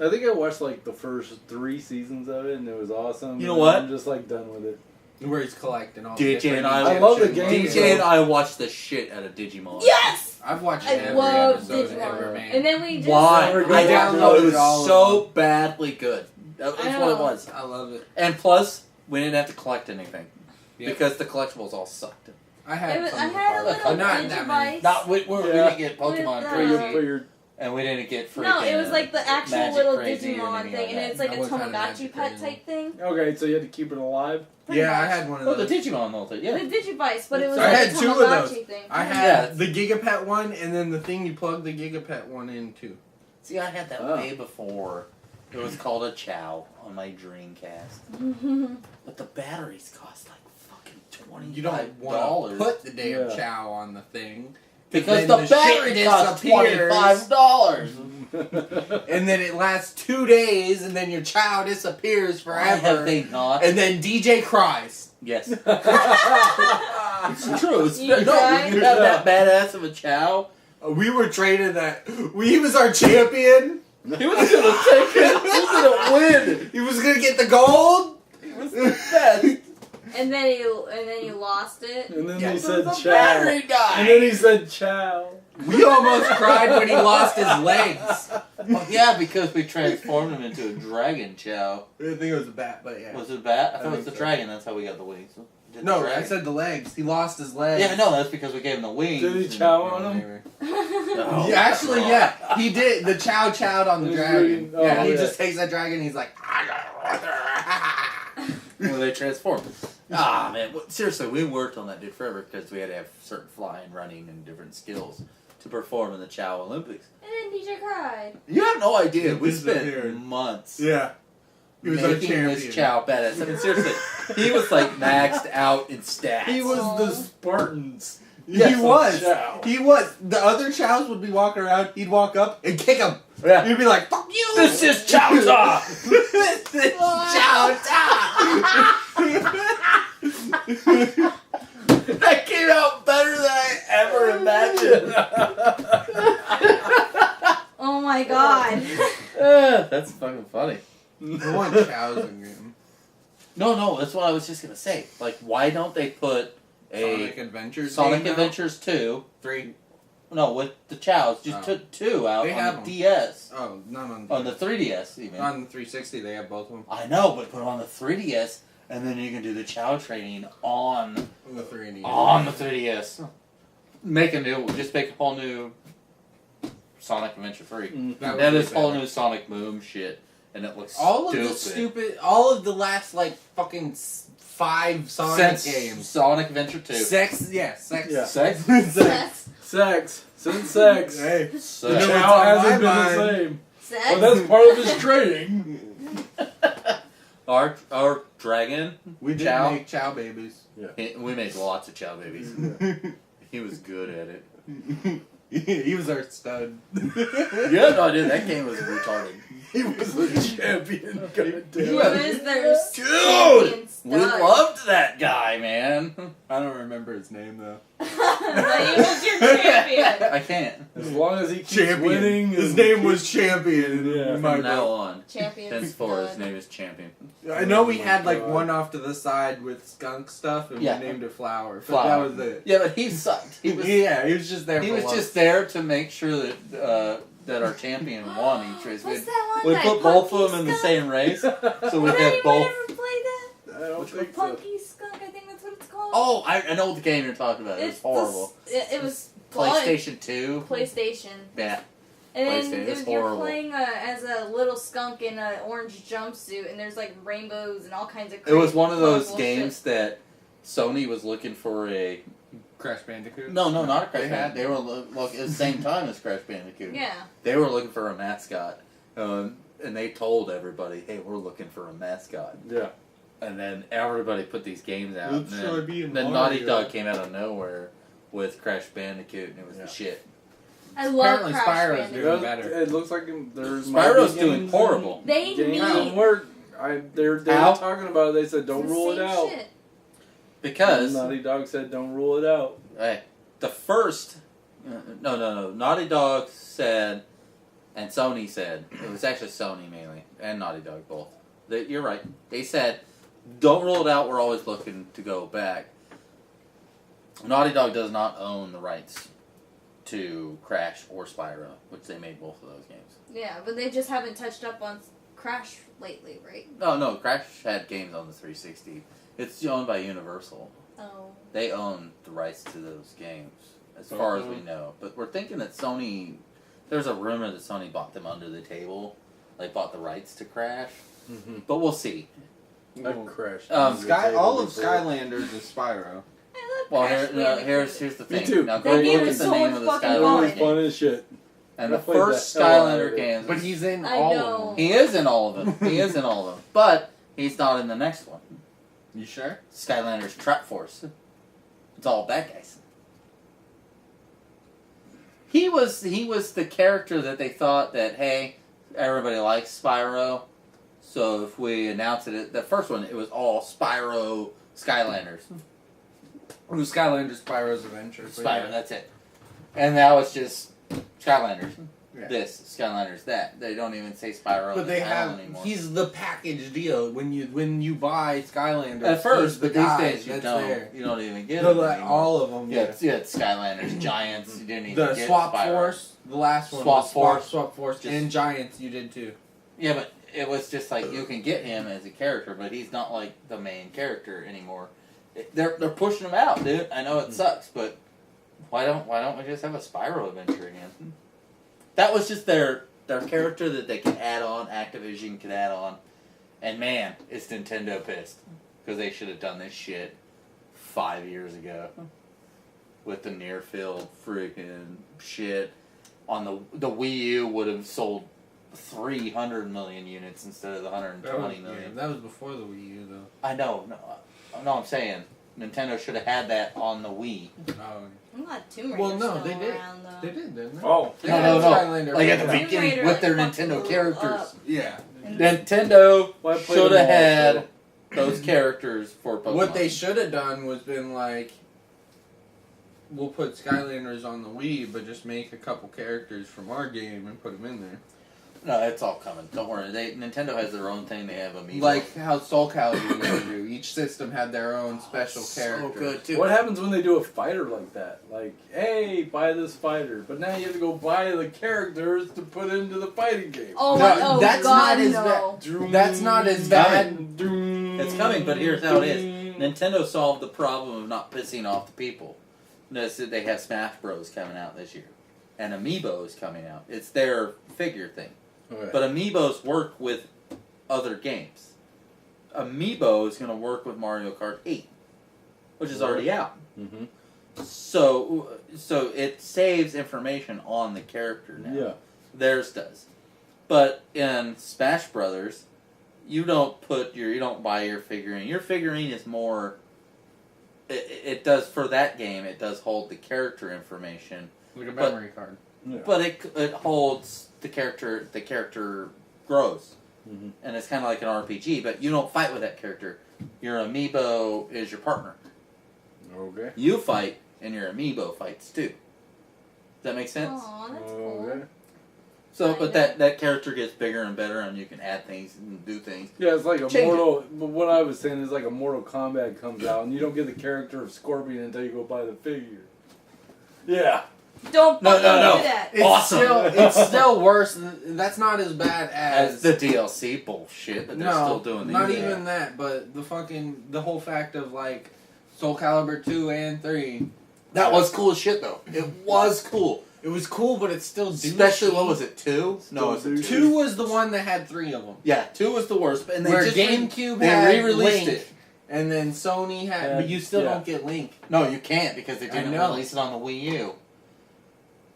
I think I watched like the first 3 seasons of it and it was awesome. You know and what? I'm just like done with it. Where he's collecting all the DJ different and I love the Egyptian game, ones. DJ and I watched the shit out of Digimon. Yes! I've watched I every love episode ever Digimon. made. And then we just. Why? Never I go back to downloaded it. it. Was All of so badly good. That's I what it know. was. I love it. And plus, we didn't have to collect anything Yeah. because the collectibles all sucked. I had. I some had a of the little not that many. Digivice. Not we Yeah. didn't get Pokemon With, Put your, crazy, put your, and we didn't get freaking. No, it was like the actual Magic little Crazy or Digimon anything thing, like and that. it's like I a was kinda Tamagotchi Magic pet Crazy. type thing. okay, so you had to keep it alive? Pretty Yeah, I much. had one of Oh, the those. Digimon whole thing. Yeah. The Digivice, but it was I like had a 2 of Tamagotchi those. thing. I Yeah. had the Gigapet one, and then the thing you plug the Gigapet one into. See, I had that Oh. way before. It was called a Chow on my Dreamcast, but the batteries cost like fucking $25. You don't want to put the damn Yeah. chow on the thing. because then the the shit battery cost disappears. $25. And then it lasts 2 days, and then your chow disappears Why have forever. they not? And then DJ cries. Yes, it's true. It's, You no, tried? you have that badass of a Chow. We were traded that. He was our champion. He was gonna take it. He was gonna win. He was gonna get the gold. He was the best. and then he lost it. And then Yeah. he So said the chow. battery died. And then he said chow. We almost cried when he lost his legs. Oh, yeah, because we transformed him into a dragon Chow. I think it was a bat, but yeah. Was it a bat? I I thought it was the think so. dragon. That's how we got the wings. Did the No, I dragon- said the legs. He lost his legs. Yeah, no, that's because we gave him the wings. Did he and- chow on him? Oh, Yeah, actually, yeah, he did. The chow chowed on the He was dragon. really- oh, yeah, he yeah. just takes that dragon. He's like, When they transformed. Ah, man. Seriously, we worked on that dude forever because we had to have certain flying, running, and different skills to perform in the Chow Olympics. And then DJ cried. You have no idea. He We spent disappeared. months yeah, he was our making champion. this Chow badass. I mean, seriously, he was like maxed out in stats. He was Aw. the Spartans. He was. Chow. He was. The other chows would be walking around. He'd walk up and kick him. Yeah. He'd be like, "Fuck you! This is Chow Ta! This is chow That came out better than I ever imagined. Oh my god. That's fucking funny. I want chows in game. No, that's what I was just gonna say. Like, why don't they put Sonic a Adventures. Sonic game out? Adventures 2? 3. No, with the Chows. Just Oh. took 2 out They have on the 'em. DS. Oh, not on. On the 3DS, even. On the 360, they have both of them. I know, but put it on the 3DS, and then you can do the Chow training on The 3D. the 3DS. Make a whole new Sonic Adventure 3. Mm. That would Now be this whole better. new Sonic Boom shit, and it looks All stupid. of the stupid, all of the last like fucking 5 Sonic Since games. Sonic Adventure 2. Sex, yeah, sex. Yeah. Sex? Sex. Sex. Since sex. Hey, So- You know what's Chow on hasn't my been mind? the same. Sex. But that's part of his training. our dragon, we did Chow? make chow babies. we made lots of Chow babies. He was good at it. He was our stud. You have no idea that game was retarded. He was a champion. God Who damn it. is their Dude! champion We stud? loved that guy, man. I don't remember his name though. But he was your champion. I can't. As long as he keeps Champion. winning. His and name keep- was Champion. Yeah. in my From now book. on, Champion henceforth, his stud. name is Champion. I know we Oh had my like God. one off to the side with skunk stuff, and Yeah. we named it Flower. But Flower. that was it. Yeah, but he sucked. He was just there. he for was love. just there to make sure that that our champion won each race. What's that one? We that put both of Punky them in the Skunk? same race, so we Did had anyone both. ever play that? I don't Which think so. Punky Skunk, I think that's what it's called. Oh, I know what the game you're talking about. It was It's horrible. It was fun. PlayStation 2. PlayStation. Yeah. And then PlayStation, it's you're horrible. playing as a little skunk in an orange jumpsuit, and there's like rainbows and all kinds of It crazy was one of those colorful games that Sony was looking for a. Crash Bandicoot. No, not a Crash They Bandicoot. had- They were look at the same time as Crash Bandicoot. shit. Yeah. They were looking for a mascot, and they told everybody, "Hey, we're looking for a mascot." Yeah. And then everybody put these games out. Let's and try then, being then Mario. Naughty Dog came out of nowhere with Crash Bandicoot, and it was Yeah. the shit. I love Apparently Crash Spyro's Bandicoot. doing Does- better. It looks like there's Spyro's might be doing games horrible. They in- games need where they were How? talking about it. They said it's don't the rule it same out. shit. Because Naughty Dog said don't rule it out. hey, the first, no, Naughty Dog said, and Sony said, it was actually Sony mainly, and Naughty Dog both. You're right. They said, don't rule it out, we're always looking to go back. Naughty Dog does not own the rights to Crash or Spyro, which they made both of those games. Yeah, but they just haven't touched up on Crash lately, right? No, Crash had games on the 360. It's owned by Universal. Oh. They own the rights to those games, as far as we know. But we're thinking that Sony, there's a rumor that Sony bought them under the table. They bought the rights to Crash. Mm-hmm. But we'll see. I've crashed. All of Skylanders is Spyro. I love Well, Crash Bandicoot. here's the thing. too. Now That go game look is at the so name much of the fucking It Skylander was fun. fun as shit. And I the played the first hell out of Skylander it. games. But he's in I all know. of them. He is in all of them. He is in all of them. But he's not in the next one. You sure? Skylanders Trap Force. It's all bad guys. He was the character that they thought that, hey, everybody likes Spyro, so if we announce it, the first one, it was all Spyro Skylanders. It was Skylanders Spyro's Adventure. but Spyro, yeah. that's it. And that was just Skylanders. Yeah. This, Skylanders, that. They don't even say Spyro But they in the title have. anymore. He's the package deal when you buy Skylanders. At first, he's the but these guy days you that's don't. there. You don't even get The, it like, anymore. all of them. Yeah, it's Skylanders, Giants. You didn't even The get Swap Spyro. Force, the last one. Swap was Force. Swap Force, Just- and Giants. You did too. Yeah, but it was just like you can get him as a character, but he's not like the main character anymore. They're pushing him out, dude. I know it sucks, but why don't we just have a Spyro adventure again? That was just their character that they could add on. Activision could add on, and man, is Nintendo pissed because they should have done this shit 5 years ago with the near field freaking shit. On the Wii U would have sold 300 million units instead of the 120 million. That was before the Wii U, though. I know, no, I'm saying Nintendo should have had that on the Wii. Oh. I'm glad Tomb Raider's Well, no, still they did. around, though. They did, didn't they? Oh, They No, had no, no. Skylander Like at for the that. Tomb beginning Raider, with their like, Nintendo fucking characters. up. Yeah. Nintendo Well, I played should them have all, had so- those characters for Pokemon. What they should have done was been like, we'll put Skylanders on the Wii, but just make a couple characters from our game and put them in there. No, it's all coming. Don't worry. Nintendo has their own thing. They have Amiibo. Like how Soul Calibur used to do. Each system had their own special character. So good too. What happens when they do a fighter like that? Like, hey, buy this fighter, but now you have to go buy the characters to put into the fighting game. Oh No, my! Oh that's God, not as no! That's not as bad. It's coming, but here's how it is. Nintendo solved the problem of not pissing off the people. They have Smash Bros. Coming out this year, and Amiibo is coming out. It's their figure thing. Okay. But Amiibos work with other games. Amiibo is going to work with Mario Kart 8, which is already out. Mm-hmm. So it saves information on the character now. Yeah. Theirs does. But in Smash Brothers, you don't buy your figurine. Your figurine is more it does for that game. It does hold the character information, Like a memory card. Yeah. but it holds the character. The character grows, Mhm. and it's kind of like an RPG. But you don't fight with that character. Your amiibo is your partner. Okay. You fight, and your amiibo fights too. Does that make sense? Aw, that's cool. Okay. So, but Kinda. that character gets bigger and better, and you can add things and do things. Yeah, it's like a Change Mortal. But what I was saying is like a Mortal Kombat comes out, and you don't get the character of Scorpion until you go buy the figure. Yeah. Don't No, fucking no, no. do that. It's Awesome. It's still worse. That's not as bad As as the DLC bullshit that they're still doing. These not days. even that. But the whole fact of like Soul Calibur 2 and 3. That was cool as shit, though. It was cool. It was cool, but it's still Especially, douchey. what was it, 2? No, it was Still 2 was the one that had 3 of them. Yeah, 2 was the worst. And they Where just GameCube they had re-released Link, it. and then Sony had. But you still don't get Link. No, you can't because they I didn't know. release it on the Wii U.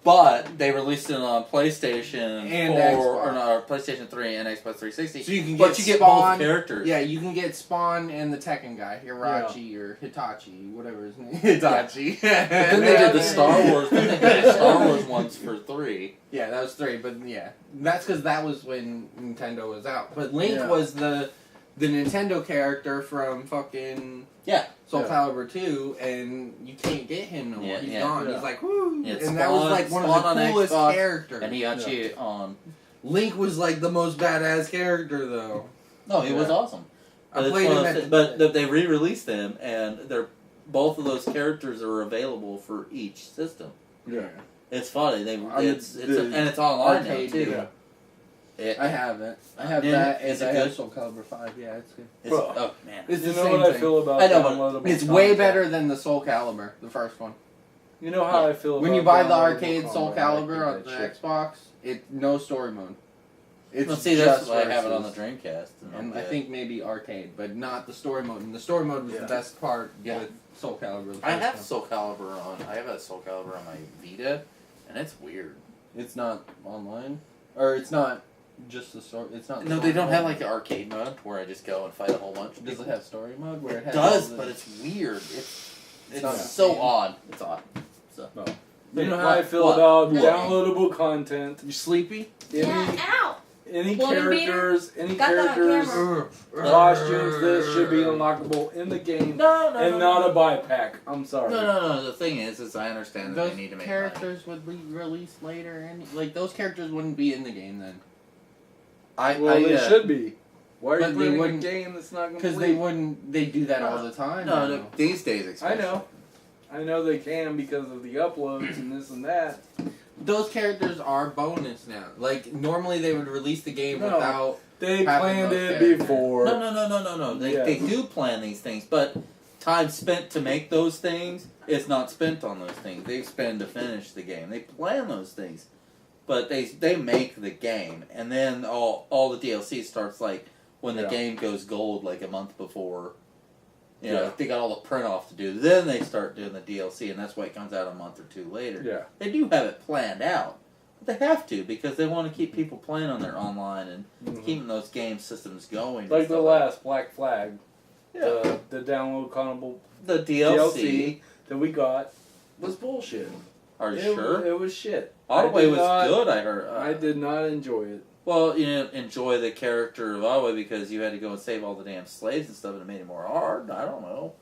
But they released it on PlayStation And 4, Xbox. or no, PlayStation 3 and Xbox 360. So you can but get you get Spawn. both characters. Yeah, you can get Spawn and the Tekken guy, Hirachi or Hitachi, whatever his name. Hitachi. Then they did the Star Wars. Then they did the Star Wars ones for 3. Yeah, that was 3, but yeah, that's because that was when Nintendo was out. But Link Yeah. was the Nintendo character from fucking Yeah. Soul Yeah. Calibur 2, and you can't get him no more. Yeah, He's yeah. gone. Yeah. He's like, woo! Yeah, And that was like one Spawn of on the coolest Xbox, characters. And Hiachi on. Link was like the most badass character, though. No, he was Yeah. awesome. I But, played him at but they re-released them, and they're both of those characters are available for each system. Yeah. It's funny. I'm And the it's online now arcade, too. Yeah. It, I have it. I have Yeah, that, is and it I have good? Soul Calibur 5. Yeah, it's good. it's, Well, oh man, It's You the know same what I thing. feel about I know, but downloadable It's way content? better than the Soul Calibur, the first one. You know how I feel When about you buy the downloadable arcade Soul content, Calibur I on think the that shit- Xbox, no story mode. It's well, see, that's just why I have it on the versus. Dreamcast. And I think maybe arcade, but not the story mode. And the story mode was Yeah. the best part Yeah. with Soul Calibur. the I first have one. Soul Calibur on. I have a Soul Calibur on my Vita, and it's weird. It's not online, or it's not just the story. It's not. No, the they story don't have mode. like an arcade mode where I just go and fight a whole bunch. of Does it people. have story mode where it It has? does, all the- but it's weird. It's not so the same. odd. It's odd. So. You know how What? I feel What? about What? downloadable content. You sleepy? Any, Ow! any Woman characters, any Got that on characters, camera. costumes, this should be unlockable in the game No, and not a buy pack. I'm sorry. No. The thing is I understand that Those they need to make money. characters would be released later, and like those characters wouldn't be in the game then, Well, they should be. Why are But you they putting a wouldn't- game that's not complete? because they wouldn't. They do that all the time. No, now. these days I especially. know they can because of the uploads and this and that. Those characters are bonus now. Like normally they would release the game No. without. They Having planned those it characters. before. No. They Yeah. do plan these things, but time spent to make those things is not spent on those things. They spend to finish the game. They plan those things, but they make the game, and then all the DLC starts like when the Yeah. game goes gold, like a month before. You know, Yeah. they got all the print off to do. Then they start doing the DLC, and that's why it comes out a month or two later. Yeah. They do have it planned out, but they have to because they want to keep people playing on their online and Mhm. keeping those game systems going. and Like the stuff last Black Flag, Yeah. the downloadable The DLC. DLC that we got was bullshit. Are you It sure? Was, it was shit. Ottaway was not, good, I heard. I did not enjoy it. Well, you didn't enjoy the character of Ottaway because you had to go and save all the damn slaves and stuff, and it made it more hard. I don't know.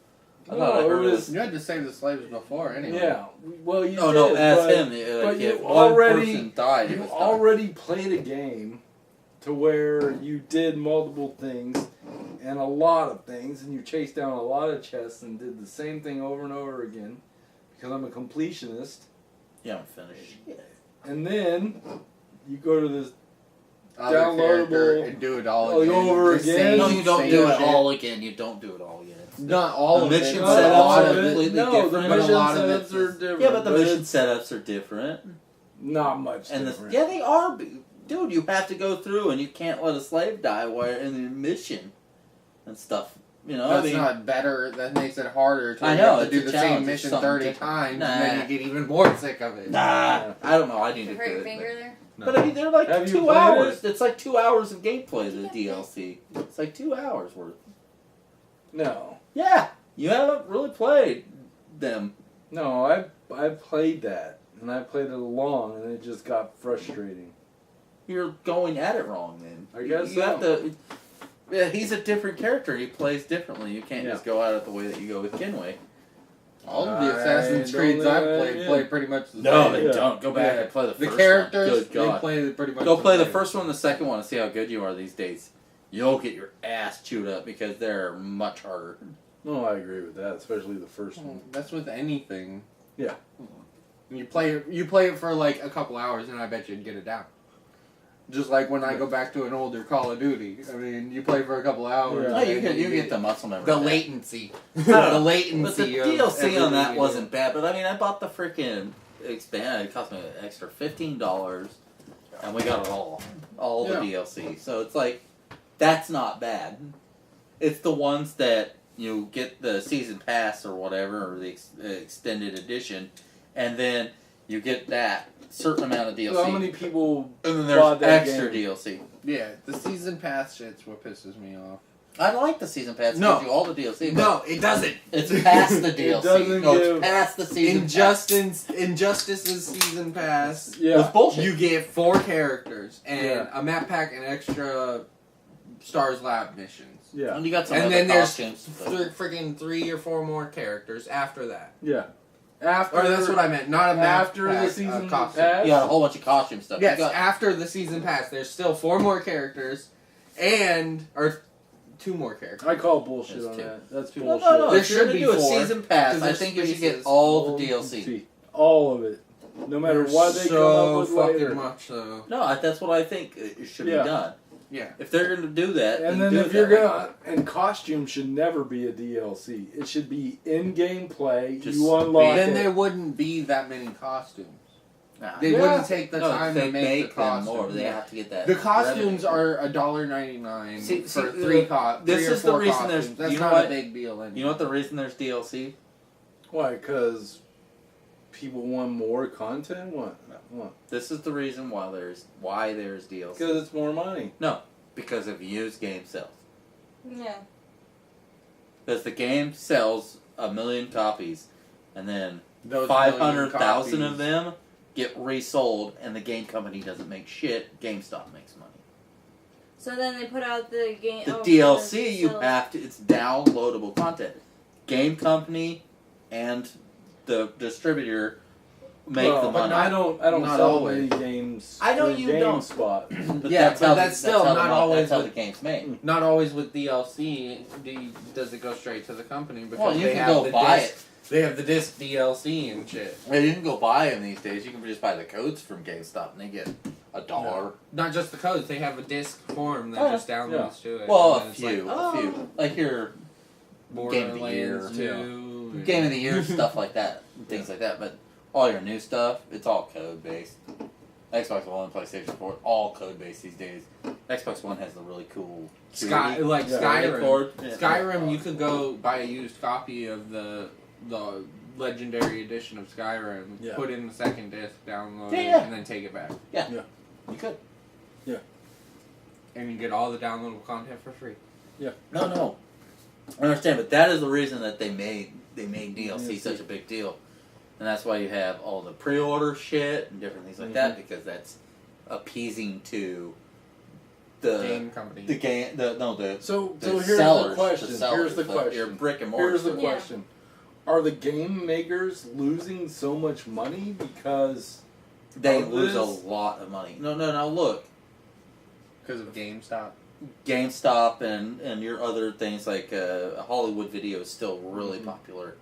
I thought I No, heard it was. You had to save the slaves before anyway. Yeah. Well, you No, did, as but him. but Like, you if one already- person died, it You was done. already played a game to where you did multiple things and a lot of things, and you chased down a lot of chests and did the same thing over and over again because I'm a completionist. Yeah, I'm finished. And then you go to this. Other Downloadable- character and do it all Oh, again. over The again? same- No, you don't same do it shit. all again. You don't do it all again. Not all The of mission it. Not but a setups all lot are of of it. completely No, different. the But a mission lot of setups it's are just- different. Yeah, but the mission it's setups are different. not much And different. yeah, they are. Dude, you have to go through, and you can't let a slave die while you're in the mission and stuff. You know, That's I mean, not better. That makes it harder to I know, have to it's do a the challenge, same it's mission something 30 different. times, Nah. and then you get even more sick of it. nah, I don't know. I need Did to you hurt do your it. finger there? But I mean, they're like Have you 2 played hours. it? It's like 2 hours of gameplay. The DLC. It's like 2 hours worth. No. Yeah, You haven't really played them. No, I played that, and I played it along, and it just got frustrating. You're going at it wrong then. I guess you so. have to. Yeah, he's a different character. He plays differently. You can't just go at it the way that you go with Kenway. All of the Assassin's Creeds I've played play pretty much the No, same. they don't. Go back and play the The first characters, one. Good they God. play pretty much Go play the same. first one and the second one and see how good you are these days. You'll get your ass chewed up because they're much harder. No, I agree with that, especially the first Oh, one. that's with anything. Yeah. You play it for like a couple hours, and I bet you'd get it down. Just like when I go back to an older Call of Duty. I mean, you play for a couple hours. Yeah. No, you and get the muscle memory. the back. latency. I don't know. The latency. But the of DLC on that everything wasn't bad. But I mean, I bought the freaking expand. It cost me an extra $15, and we got it all the DLC. So it's like that's not bad. It's the ones that you get the season pass or whatever, or the extended edition, and then you get that certain amount of DLC. So how many people and then bought there's that extra game? DLC. Yeah, the season pass shit's what pisses me off. I like the season pass. It No. gives you all the DLC. But No, it doesn't. it's past the DLC. doesn't no, give- it's past the season pass. Injustice's season pass. Yeah. It's bullshit. You get 4 characters and Yeah. a map pack and extra Stars Lab missions. Yeah. And you got some And other then there's costumes. freaking 3 or 4 more characters after that. Yeah. After Or that's what I meant, not a map after pack, the season costume. pass. You got a whole bunch of costume stuff. Yes, You got- after the season pass, there's still 4 more characters, or 2 more characters. I call bullshit There's on two. that. That's no, bullshit. no, no. There If you're should gonna be do a 4, season pass. 'cause I there's think you should spaces. get all the DLC. See, all of it, no matter There's what they come up with fucking later. much, though. No, that's what I think it should Yeah. be done. Yeah. If they're going to do that, And then do if it you're that way. gonna, and costume should never be a DLC. It should be in-game play. Just you unlock Then it. there wouldn't be that many costumes. Nah. They Yeah. wouldn't take the No, time they to make the them costumes. more. They have to get that. The costumes revenue. are $1.99 See, for see, 3 this three or is the 4 reason there's- costumes. That's you know not what? a big deal anyway. You know what the reason there's DLC? Why? Because people want more content. What? This is the reason why there's DLC. Because it's more money. Because of used game sales. Yeah. Because the game sells 1 million copies, and then Those 500,000 million of them get resold, and the game company doesn't make shit. GameStop makes money. So then they put out the game. The oh, DLC, the you sales. have to. It's downloadable content. Game company and the distributor make Well, the but money. I don't Not sell always. many games. I know through you don't. GameSpot. But Yeah, that's but how that's the, still how not the, always That's how the with- game's made. Not always with DLC does it go straight to the company because Well, you they can have go the buy disc, They have the disc DLC and shit. Well, you can go buy them these days. You can just buy the codes from GameStop, and they get $1. Not just the codes, they have a disc form that Oh, just downloads to it. Well, and a then it's few, like, a few. Like your Game of the Year. Borderlands 2. and- Game of the Year stuff like that, things like that. But all your new stuff, it's all code based. Xbox One, PlayStation 4, all code based these days. Xbox One has the really cool Sky, like Yeah. Skyrim. cord. Skyrim, you could go buy a used copy of the legendary edition of Skyrim, Yeah. put in the second disc, download Yeah, it, yeah. and then take it back. You could. And you get all the downloadable content for free. No. I understand, but that is the reason that they made DLC DLC. such a big deal, and that's why you have all the pre-order shit and different things like that, because that's appeasing to the Game company. the game. The So the here's sellers, the question. The sellers, Here's the question. Your brick and mortar. Here's the stores. Yeah. question. Are the game makers losing so much money because They of lose a this? lot of money. No. Look, Because of GameStop. GameStop and your other things like Hollywood Video is still really popular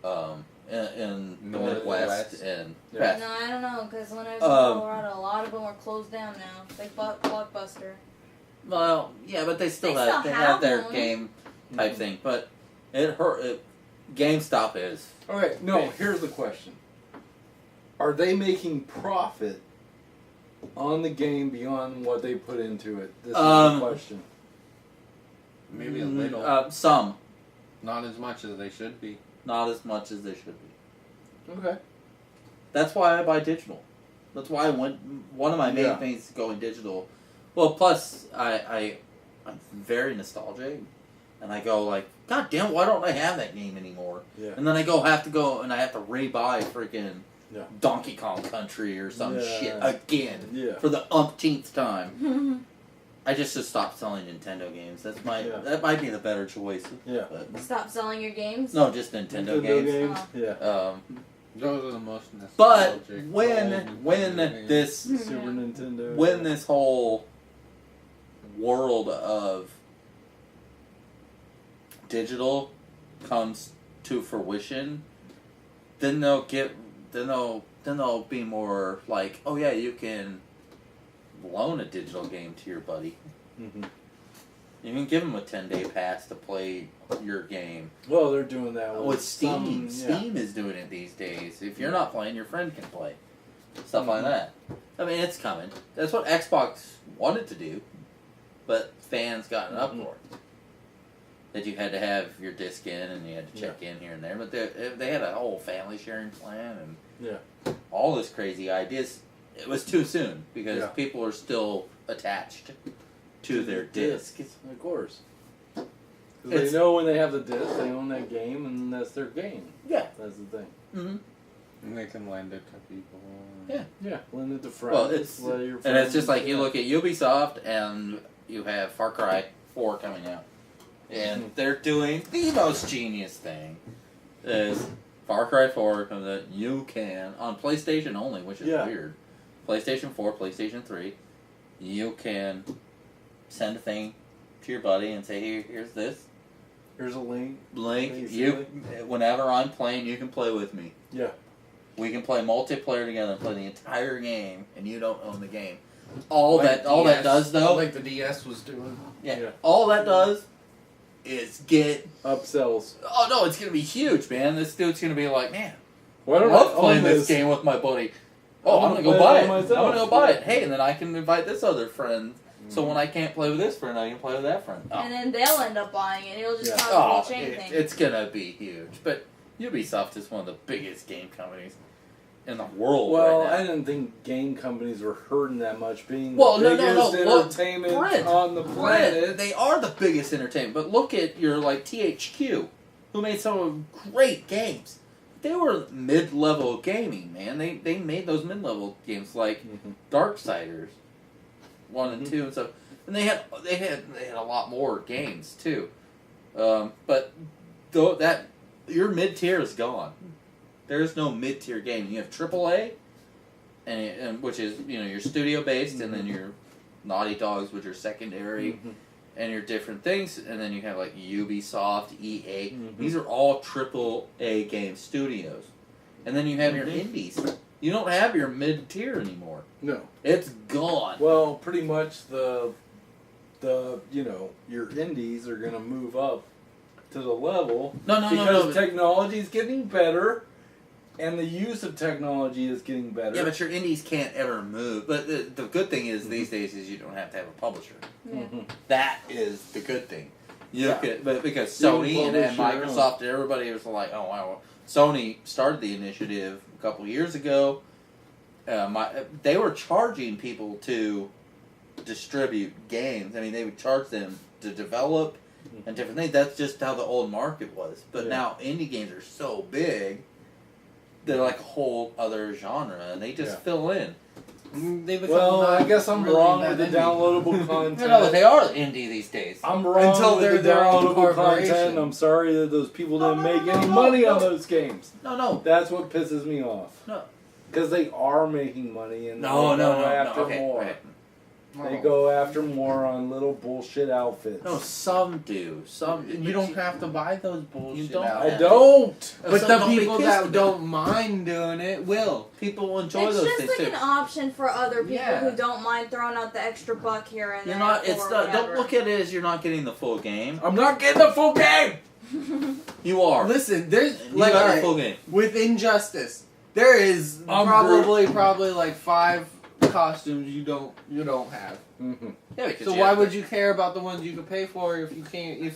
in the North, Midwest West. and Yeah. West. No, I don't know, because when I was in Um, Colorado, a lot of them were closed down now. They bought Blockbuster. Well, yeah, but they still They have still they have have their one. game type thing. But it hurt. GameStop is. Okay, no, Big. here's the question. Are they making profit on the game beyond what they put into it? This is the question. Maybe a little. Some, Not as much as they should be. not as much as they should be. Okay. That's why I buy digital. That's why I went. One of my main Yeah. things going digital. Well, plus I'm very nostalgic, and I go like, God damn, why don't I have that game anymore? Yeah. And then I have to rebuy freaking Yeah. Donkey Kong Country or some Yeah. shit again Yeah. for the umpteenth time. I just should stop selling Nintendo games. That might be the better choice. Yeah. But, Stop selling your games? no, just Nintendo games. Oh. Yeah. Those are the most But nostalgic when old games. this Super Nintendo. when this whole world of digital comes to fruition, then they'll be more like, oh yeah, you can loan a digital game to your buddy. Mm-hmm. You can give them a 10-day pass to play your game. Well, they're doing that With Steam. some- Steam is doing it these days. If you're not playing, your friend can play. Stuff like that. I mean, it's coming. That's what Xbox wanted to do, but fans gotten up for it. That you had to have your disc in and you had to check in here and there. But they had a whole family sharing plan and all this crazy ideas. It was too soon because people are still attached to their discs. Of course. Because they know when they have the disc, they own that game, and that's their game. Yeah. That's the thing. Mm-hmm. And they can lend it to people. Yeah. Yeah, lend it to friends. Well, and it's just like you look at Ubisoft and you have Far Cry 4 coming out. And they're doing the most genius thing. Is Far Cry 4 comes out, you can, on PlayStation only, which is weird. PlayStation 4, PlayStation 3, you can send a thing to your buddy and say, here's this. Here's a link. Whenever I'm playing, you can play with me. Yeah. We can play multiplayer together and play the entire game, and you don't own the game. All that does though, like the DS was doing. Yeah. All that does is get upsells. Oh no, it's gonna be huge, man. This dude's gonna be like, man, why don't I love playing this game with my buddy. Oh, I'm gonna go buy it. I'm gonna go buy it. Hey, and then I can invite this other friend. So when I can't play with this friend, I can play with that friend. Oh. And then they'll end up buying it. It'll just cause a chain thing. It's gonna be huge. But Ubisoft is one of the biggest game companies in the world well, right now. I didn't think game companies were hurting that much, being well, the biggest entertainment on the planet. Brent, they are the biggest entertainment. But look at your THQ, who made some great games. They were mid-level gaming, man. They made those mid-level games like Darksiders 1 and 2 and stuff. And they had a lot more games too. But that your mid-tier is gone. There's no mid-tier game. You have AAA, and which is your studio based, and then your Naughty Dogs, which are secondary, and your different things, and then you have like Ubisoft, EA. These are all AAA game studios, and then you have your indies. You don't have your mid-tier anymore. No, it's gone. Well, pretty much the your indies are gonna move up to the level. Because technology's getting better. And the use of technology is getting better. Yeah, but your indies can't ever move. But the good thing is these days is you don't have to have a publisher. Yeah. That is the good thing. But because Sony and Microsoft and everybody was like, oh wow, Sony started the initiative a couple years ago. They were charging people to distribute games. I mean, they would charge them to develop and different things. That's just how the old market was. But now indie games are so big. They're like a whole other genre, and they just fill in. I guess I'm wrong with the downloadable content. No, they are indie these days. I'm wrong until with the downloadable content. I'm sorry that those people didn't make any money on those games. No. That's what pisses me off. No. Because they are making money, and no. after more. Okay. They go after more on little bullshit outfits. No, some do. You don't have to buy those bullshit I outfits. don't. But the people that don't mind doing it will. People will enjoy those things too. It's just like an option for other people who don't mind throwing out the extra buck here and there. Don't look at it as you're not getting the full game. I'm not getting the full game. You are. Listen, there's you got the full game. With Injustice, there is probably like 5 costumes you don't have. Yeah, so why would you care about the ones you can pay for if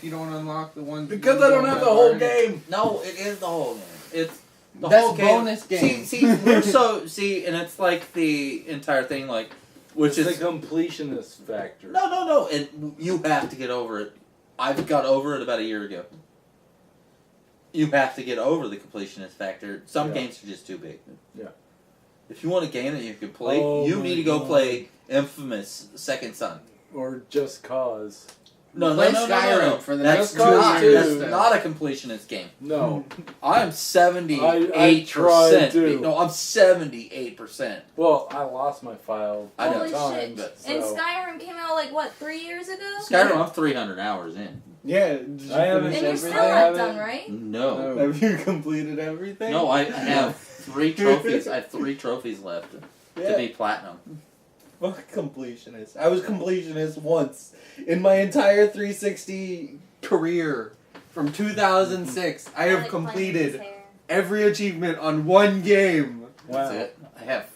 you don't unlock the ones? Because I don't have the whole game. No, it is the whole game. It's the That's whole game. Bonus game. See, and it's like the entire thing, which it's is the completionist factor. No, and you have to get over it I've got over it about a year ago. You have to get over the completionist factor. Some games are just too big. Yeah. If you want a game that you can play, Oh you my need to go God. play Infamous Second Son. Or Just Cause. No, Play no, no, no, Skyrim no. for the That's next 2 years. That's not a completionist game. No. I'm 78%. I tried to. No, I'm 78%. Well, I lost my file. I know. Holy time, shit. but And so- Skyrim came out like, what, 3 years ago? Skyrim, I'm 300 hours in. Yeah. Did you I haven't- finish And you're everything? still not done, right? No. Have you completed everything? No, I have 3 trophies. I have 3 trophies left to be platinum. Fuck completionist. I was completionist once in my entire 360 career from 2006. I have like completed playing his hair. every achievement on one game. That's Wow. it. I have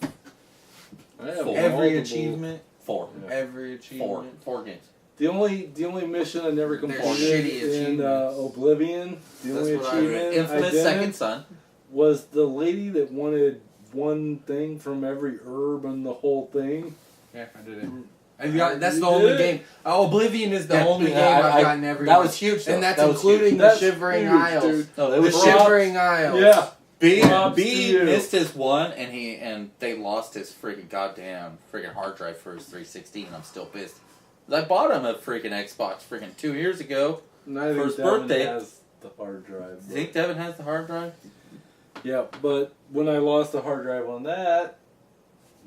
I have Full. Every multiple- achievement. 4. Yeah. Every achievement. 4 games. The only mission I never They're completed shitty in achievements. Oblivion, the That's only what I read. achievement I Infamous didn't, Second Son. was the lady that wanted one thing from every herb and the whole thing. Yeah, I did it. That's You the only did? game. Oblivion is the Yeah, only game I- I've gotten every. That was huge. and that's that was including huge. the That's Shivering huge, Isles. dude. No, it The was Props. Shivering Isles. Yeah. B Props to B you. missed his one, and they lost his freaking goddamn freaking hard drive for his 360, and I'm still pissed. I bought him a freaking Xbox freaking 2 years ago. And I think For his Devin birthday. has the hard drive. You but- think Devin has the hard drive? Yeah, but when I lost the hard drive on that,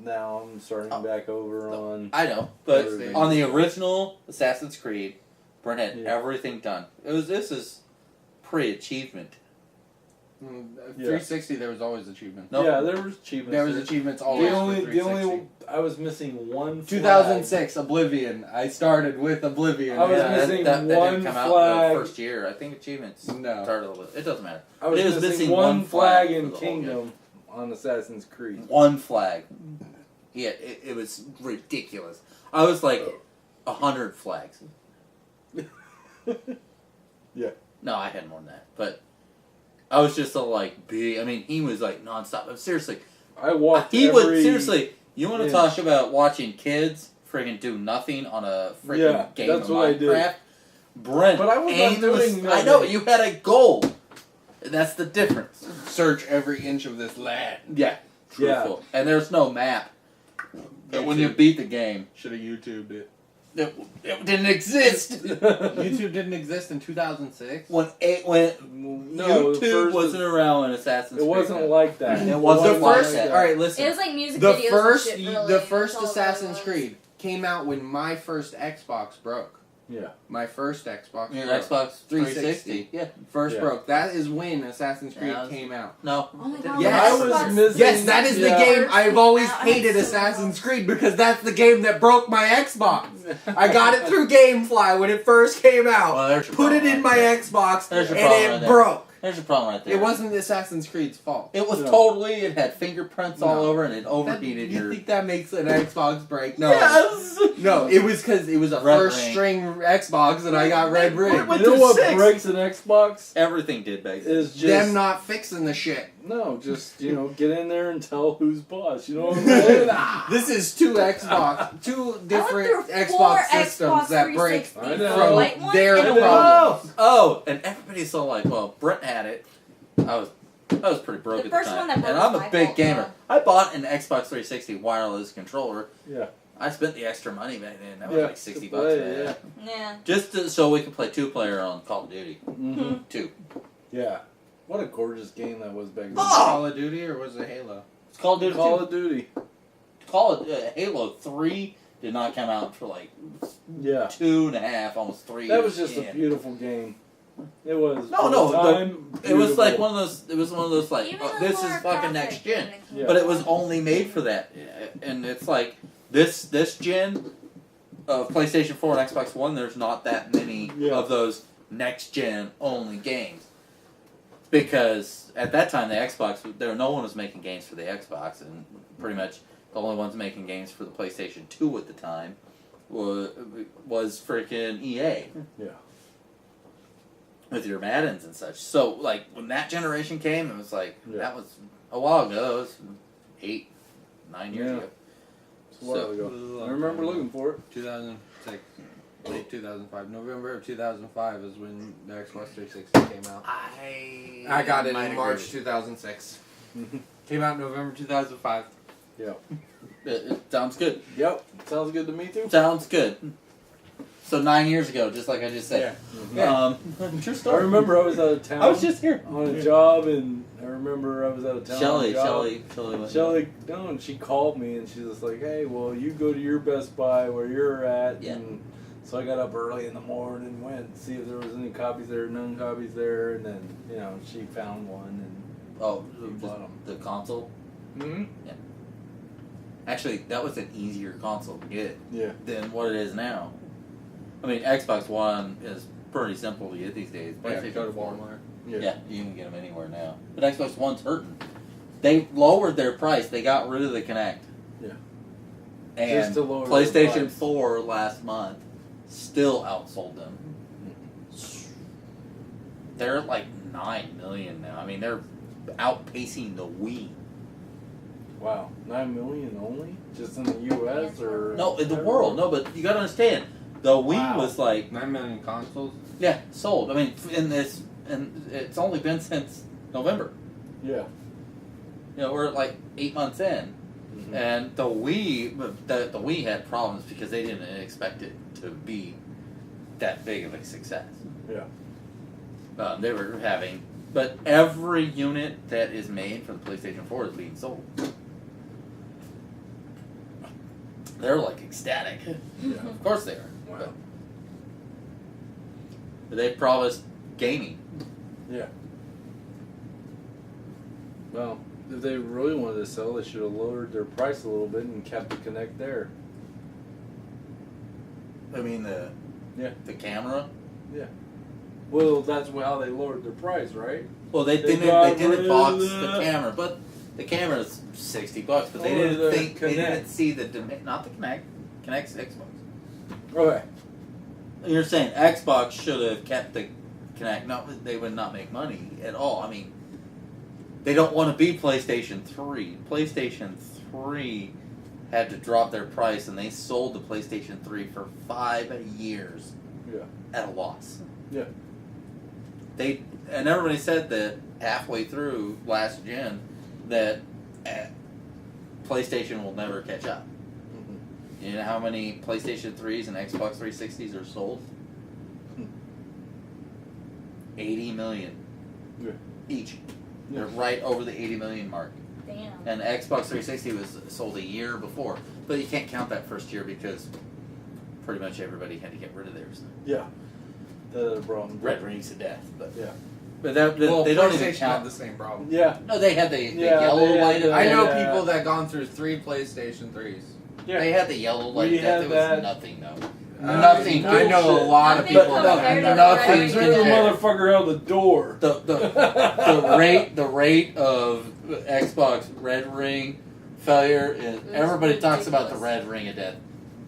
now I'm starting Oh. back over on. I know, but Everything. on the original Assassin's Creed, Brent had Yeah. everything done. This is pre-achievement. 360, there was always achievements. Nope. Yeah, there was achievements. There was there. achievements always. The for only 360. I was missing one. 2006 Oblivion. I started with Oblivion. I was Yeah, missing that one didn't come out flag. the first year. I think achievements No. started a little. It doesn't matter. I was It was missing missing one one flag flag in for the whole Kingdom on Assassin's Creed. One flag. Yeah, it was ridiculous. I was like 100 flags. Yeah. No, I had more than that, but I was just like big. I mean, he was like nonstop. But seriously, I walked. he every, would seriously. You want to inch. talk about watching kids friggin' do nothing on a friggin' Yeah, game that's of what I did. Minecraft? Brent, But I was not doing I know, nothing. you had a goal. That's the difference. Search every inch of this land. Yeah, Yeah. truthful. And there's no map. But when you beat the game, Should have YouTubed it. it didn't exist. YouTube didn't exist in 2006. when No, the YouTube first- wasn't around when Assassin's It Creed wasn't came. like that. It wasn't The like first, that. all right, listen. It was like music the videos first, and shit, really. the first That's all it Assassin's was. Creed came out when my first Xbox broke. Yeah. My first Xbox. Your broke. Xbox 360. Yeah. First Yeah. broke. That is when Assassin's Creed Yeah, came out. No. Oh my god, Yes. my I was Xbox- missing- Yes, that is the Yeah. game I've always Wow, hated that's so Assassin's Creed because that's the game that broke my Xbox. I got it through GameFly when it first came out. Well, there's your Put it problem in right my there. Xbox There's your and problem it right there. broke. There's your problem right there. It wasn't Assassin's Creed's fault. It was No. totally. It had fingerprints all No. over, and it That- overheated you your. think that makes an Xbox break? No. Yes. No, it was because it was a Red first ring. string Xbox and I got red ring. Went You know through what 6. breaks an Xbox Everything did back then. is just Them not fixing the shit. no, just get in there and tell who's boss. You know what I'm saying? This is two different I went through 4 Xbox systems Xbox that break 360s, I the know. white one Their and a problems. Oh, and everybody's so like, well, Brent had it. I was pretty broke The at first the one time, that broke and I'm was a my big fault, gamer. though. I bought an Xbox 360 wireless controller. Yeah. I spent the extra money back then. That was Yeah, like 60 to bucks. play, Man. yeah. Yeah. Just so we could play 2-player on Call of Duty. Mm-hmm. 2. Yeah. What a gorgeous game that was back then. Was it Call of Duty or was it Halo? It's Call of Duty. Call of Duty. Halo 3 did not come out for like Yeah. 2.5, almost 3 That years. was just a in. beautiful game. It was. No, for no, the the- time, It was like beautiful. one of those. It was one of those like, Even oh, the this is more fucking graphic next gen. than the Yeah. But it was only made for that, and it's like this gen of PlayStation 4 and Xbox One. There's not that many Yeah. of those next gen only games because at that time the Xbox, no one was making games for the Xbox, and pretty much the only ones making games for the PlayStation 2 at the time was freaking EA. Yeah. With your Maddens and such. So, like, when that generation came, it was like, Yeah. that was a while ago. It was 8, 9 years Yeah. ago. It's a while ago. I remember looking for it. 2006. Late 2005. November of 2005 is when the Xbox 360 came out. I got it in March 2006. Came out in November 2005. Yep. It sounds good. Yep. Sounds good to me too. Sounds good. So 9 years ago, just like I just said. Yeah. True I story. remember I was out of town. I was just here. on a job, and I remember I was out of town. Shelly, on a job. Shelly. No, and she called me, and she's just like, "Hey, well, you go to your Best Buy where you're at." Yeah. And so I got up early in the morning, went and see if there was any copies there, none copies there, and then she found one, Oh, You bought 'em. the console. and Actually, that was an easier console to get yeah, than what it is now. I mean, Xbox One is pretty simple to get these days. PlayStation Go to 4. Walmart. Yeah, you can get them anywhere now. But Xbox One's hurting. They lowered their price. They got rid of the Kinect. Yeah. And Just to lower the PlayStation price. 4 last month still outsold them. They're at like 9 million now. I mean, they're outpacing the Wii. wow, 9 million only, just in the U.S. or No, in the world. No, but you gotta understand. The Wii Wow. was like, 9 million consoles. yeah, sold. I mean, and it's only been since November. Yeah. We're like 8 months in. Mhm. And the Wii had problems because they didn't expect it to be that big of a success. Yeah. They were having, but every unit that is made for the PlayStation 4 is being sold. They're like ecstatic. Yeah. Of course they are. Wow. But they promised gaming. Yeah. Well, if they really wanted to sell, they should have lowered their price a little bit and kept the Kinect there. I mean the camera. Well, that's how they lowered their price, right? Well, they They didn't got rid of box the the- camera, but the camera's $60. But they Or didn't the think they didn't Kinect. see not the Kinect. Kinect's Xbox. Okay. You're saying Xbox should have kept the Kinect? No, they would not make money at all. I mean, they don't want to be PlayStation 3. PlayStation 3 had to drop their price, and they sold the PlayStation 3 for 5 years Yeah. at a loss. Yeah. And everybody said that halfway through last gen that PlayStation will never catch up. Mm-hmm. You know how many PlayStation 3s and Xbox 360s are sold? 80 million Yeah. each. Yeah. They're right over the 80 million mark. Damn. And Xbox 360 was sold a year before. But you can't count that first year because pretty much everybody had to get rid of theirs. Yeah. The problem. Red rings to death. But Yeah. but that, Well, they don't even PlayStation had count. the same problem. Yeah. No, they had the Yeah, yellow they had light. the- of I know death. Yeah. people that gone through 3 PlayStation 3s. Yeah. They had the yellow light. We of death. had It that. was nothing though. Uh, Nothing. I know a Bullshit. lot of Nothing people compared that to had the that. nothing I threw the compared. motherfucker out the door. The rate of Xbox red ring failure is was everybody talks about the ridiculous. red ring of death.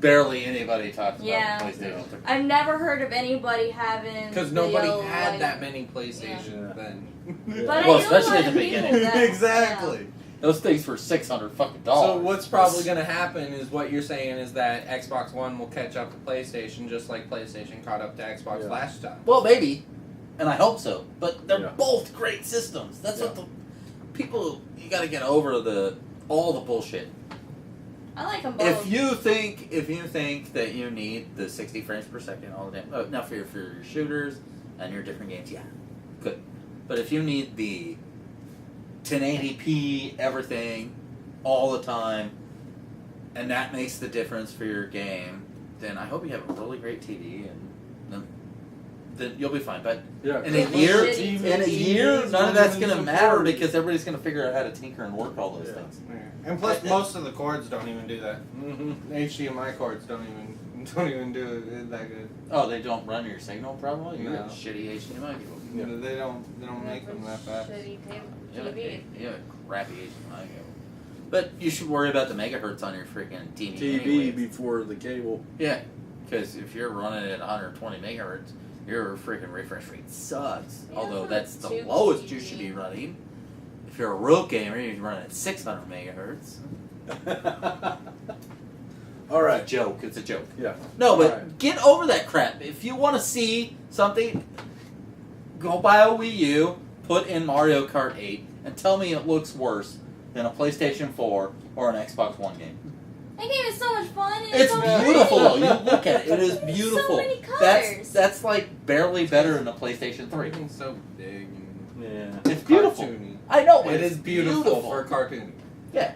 Barely anybody talks Yeah. about PlayStation 3. I've never heard of anybody having Because the nobody yellow had light. that many PlayStations Yeah. then. But Well, I know especially a at lot the of people beginning. that- Exactly. Those things were $600 fucking So dollars. what's probably going to happen is what you're saying is that Xbox One will catch up to PlayStation just like PlayStation caught up to Xbox Yeah. last time. Well, maybe, and I hope so. But they're Yeah. both great systems. That's what the people. You got to get over all the bullshit. I like them both. If you think that you need the 60 frames per second all the time, now for your shooters and your different games, yeah, good. But if you need the 1080p everything all the time, and that makes the difference for your game, then I hope you have a really great TV, and then you'll be fine. But Yeah. in a Those year, shitty none of that's gonna matter because everybody's gonna figure out how to tinker and work all those Yeah. things. And plus, most of the cords don't even do that. Mm-hmm. HDMI cords don't even do it that good. Oh, they don't run your signal probably. You No. got shitty HDMI cable. Yeah. They don't make them that fast. Shitty Yeah, TV. yeah, crappy HDMI cable. But you should worry about the megahertz on your freaking TV. TV anyways. before the cable. Yeah, because if you're running at 120 megahertz, your freaking refresh rate sucks. Yeah, Although for that's the tube lowest TV. you should be running. If you're a real gamer, you should run at 600 megahertz. All right. It's a joke. It's a joke. Yeah. No, but Alright. get over that crap. If you want to see something, go buy a Wii U, put in Mario Kart 8, and tell me it looks worse than a PlayStation 4 or an Xbox One game. That game is so much fun. And It's so beautiful though. pretty. You look at it. It is There's beautiful. so many colors. That's like barely better than a PlayStation 3. Everything's so big and Yeah. It's beautiful. cartoony. I know It it's is beautiful for a cartoon. Yeah.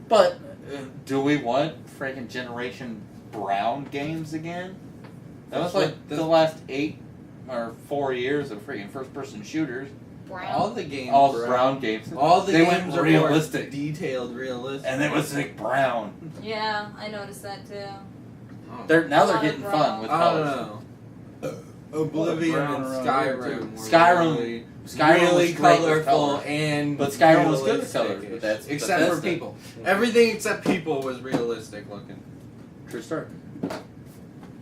But do we want freaking Generation Brown games again? That was That's like what the last 8 or 4 years of freaking first-person shooters. All Brown. the games. All were- brown games. All the They games went are realistic. more detailed, realistic. And it was like brown. Yeah, I noticed that too. Oh. They're now they're lot of getting brown. fun with I colors. don't know. Oblivion Brown and around Skyrim. here, were Skyrim- really, Skyrim really was great with colorful color. and But Skyrim was good with realistic-ish. colors, but that's except for Bethesda. people. Everything except people was realistic looking. True story.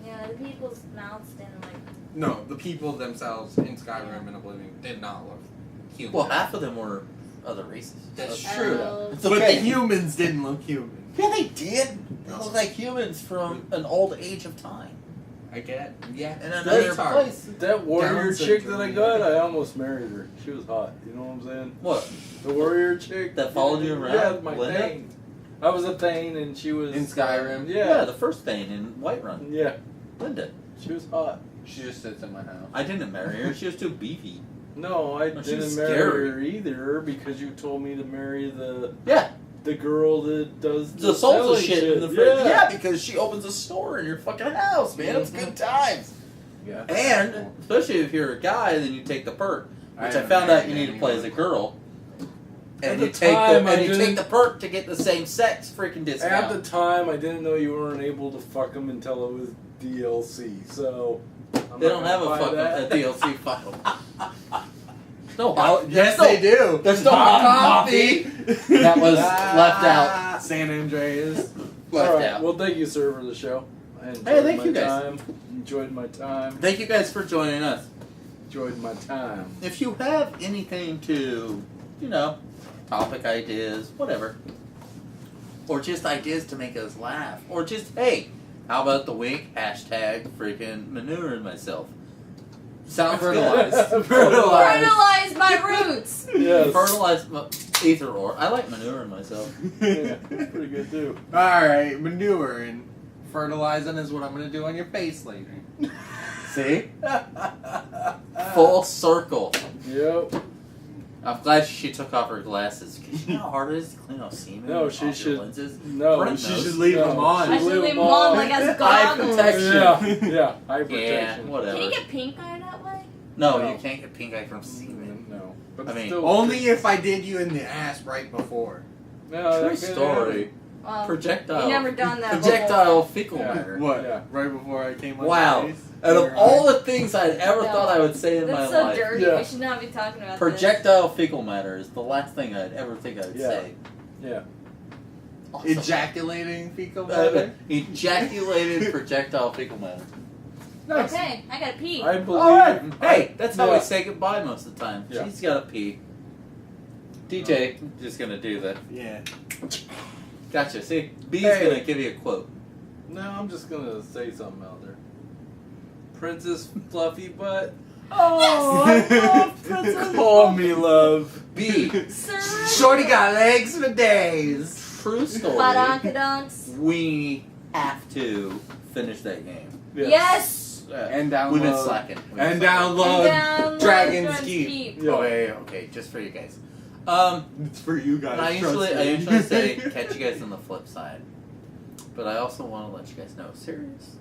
Yeah, the people's mouths didn't like. No, the people themselves in Skyrim and Oblivion did not look human. Well, half of them were other races. That's Oh. true. It's But okay. the humans didn't look human. Yeah, they did. They look like humans from an old age of time. I get. Yeah. In That's another hard. place. That warrior Down chick that I syndrome. got, I almost married her. She was hot. You know what I'm saying? What? The warrior chick That followed you around? Yeah, my Linda? Thane. I was a Thane and she was In Skyrim? Yeah, Yeah, the first Thane in Whiterun. yeah. Linda. She was hot. She just sits in my house. I didn't marry her. She was too beefy. No, I Oh, she was didn't marry scary. her either because you told me to marry Yeah. the girl that does The souls of selling shit in the fridge. Yeah. Yeah, because she opens a store in your fucking house, man. It's good times. Yeah. And especially if you're a guy, then you take the perk, which I haven't found out married you need to play as a girl. At And the you take time, the I and you take didn't- the perk to get the same sex freaking discount. At the time, I didn't know you weren't able to fuck them until it was DLC. So I'm They not don't gonna have a buy fucking that. DLC file. No, Oh, yes, no, they do. There's no hot coffee. That was left out. Ah, San Andreas. Left All right. out. Well, thank you, sir, for the show. I enjoyed Hey, thank my you guys. time. Enjoyed my time. Thank you guys for joining us. Enjoyed my time. If you have anything to, topic ideas, whatever, or just ideas to make us laugh, or just, hey, how about the week? Hashtag freaking manuring myself. Sounds Fertilize. good. Fertilize my roots. Yes. Fertilize either or. I like manuring myself. Yeah, that's pretty good too. Alright, manure and fertilizing is what I'm going to do on your face later. See? Full circle. Yep. I'm glad she took off her glasses. Because you know how hard it is to clean off semen No, off she your should- lenses? No, Brent she knows. should leave them on. I should leave them on like as Eye goggles. protection. Yeah, yeah. Eye Yeah, protection. whatever. Can you get pink eye that way? No, No. you can't get pink eye from semen. No, but I mean, still, Only if I did you in the ass right before. no, True that could story. Well, Projectile. you never done that Projectile fecal Yeah. matter. What? Yeah. Right before I came on Wow. your face? Out of Your all eye? the things I'd ever No. thought I would say in my That's so life, dirty. Yeah. We should not be talking about projectile fecal matter is the last thing I'd ever think I would Yeah. say. Yeah. Awesome. Ejaculating fecal matter? Ejaculated projectile fecal matter. this. Nice. Okay, I gotta pee. I believe. Alright, hey, that's how we Yeah. say goodbye most of the time. Yeah. She's gotta pee. DJ, just gonna do that. Yeah. Gotcha, see? B's Hey. gonna give you a quote. No, I'm just gonna say something out there. Princess Fluffy Butt. Oh, Yes! I love Princess Call me love. B. Sir. Shorty got legs for days. True story. Badonka-donks. We have to finish that game. Yes. And download. We've been slacking. And And download. download Dragon's Keep. Yeah. Okay, just for you guys. It's for you guys. And I trust usually me. say catch you guys on the flip side, but I also want to let you guys know serious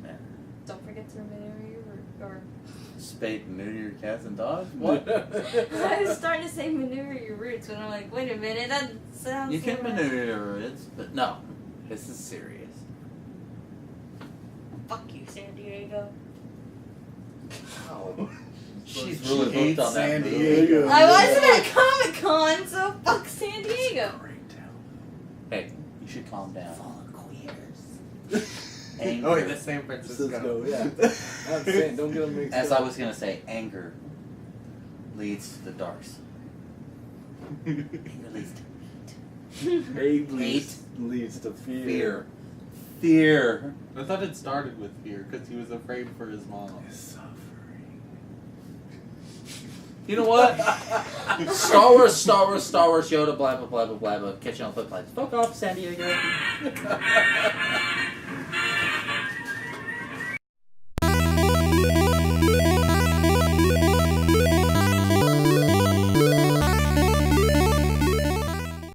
matter. Don't forget to manure your root. Or Spade, neuter your cats and dogs. What? I was starting to say manure your roots, and I'm like, wait a minute, that sounds. You can so bad. maneuver your roots, but no, this is serious. Fuck you, San Diego. She's She really hooked hates on that San movie. Diego. I wasn't at Comic Con, so fuck San Diego. Hey, you should calm down. Oh wait, that's San Francisco. Francisco, yeah. I'm saying, don't get them mixed As up. I was gonna say, anger leads to the darks. Anger leads to Hate leads to fear. fear. Fear. I thought it started with fear because he was afraid for his mom. You know what? Star Wars, Yoda, blah, blah, blah, blah, blah, blah. Catch you on flip sides. Fuck off, San Diego.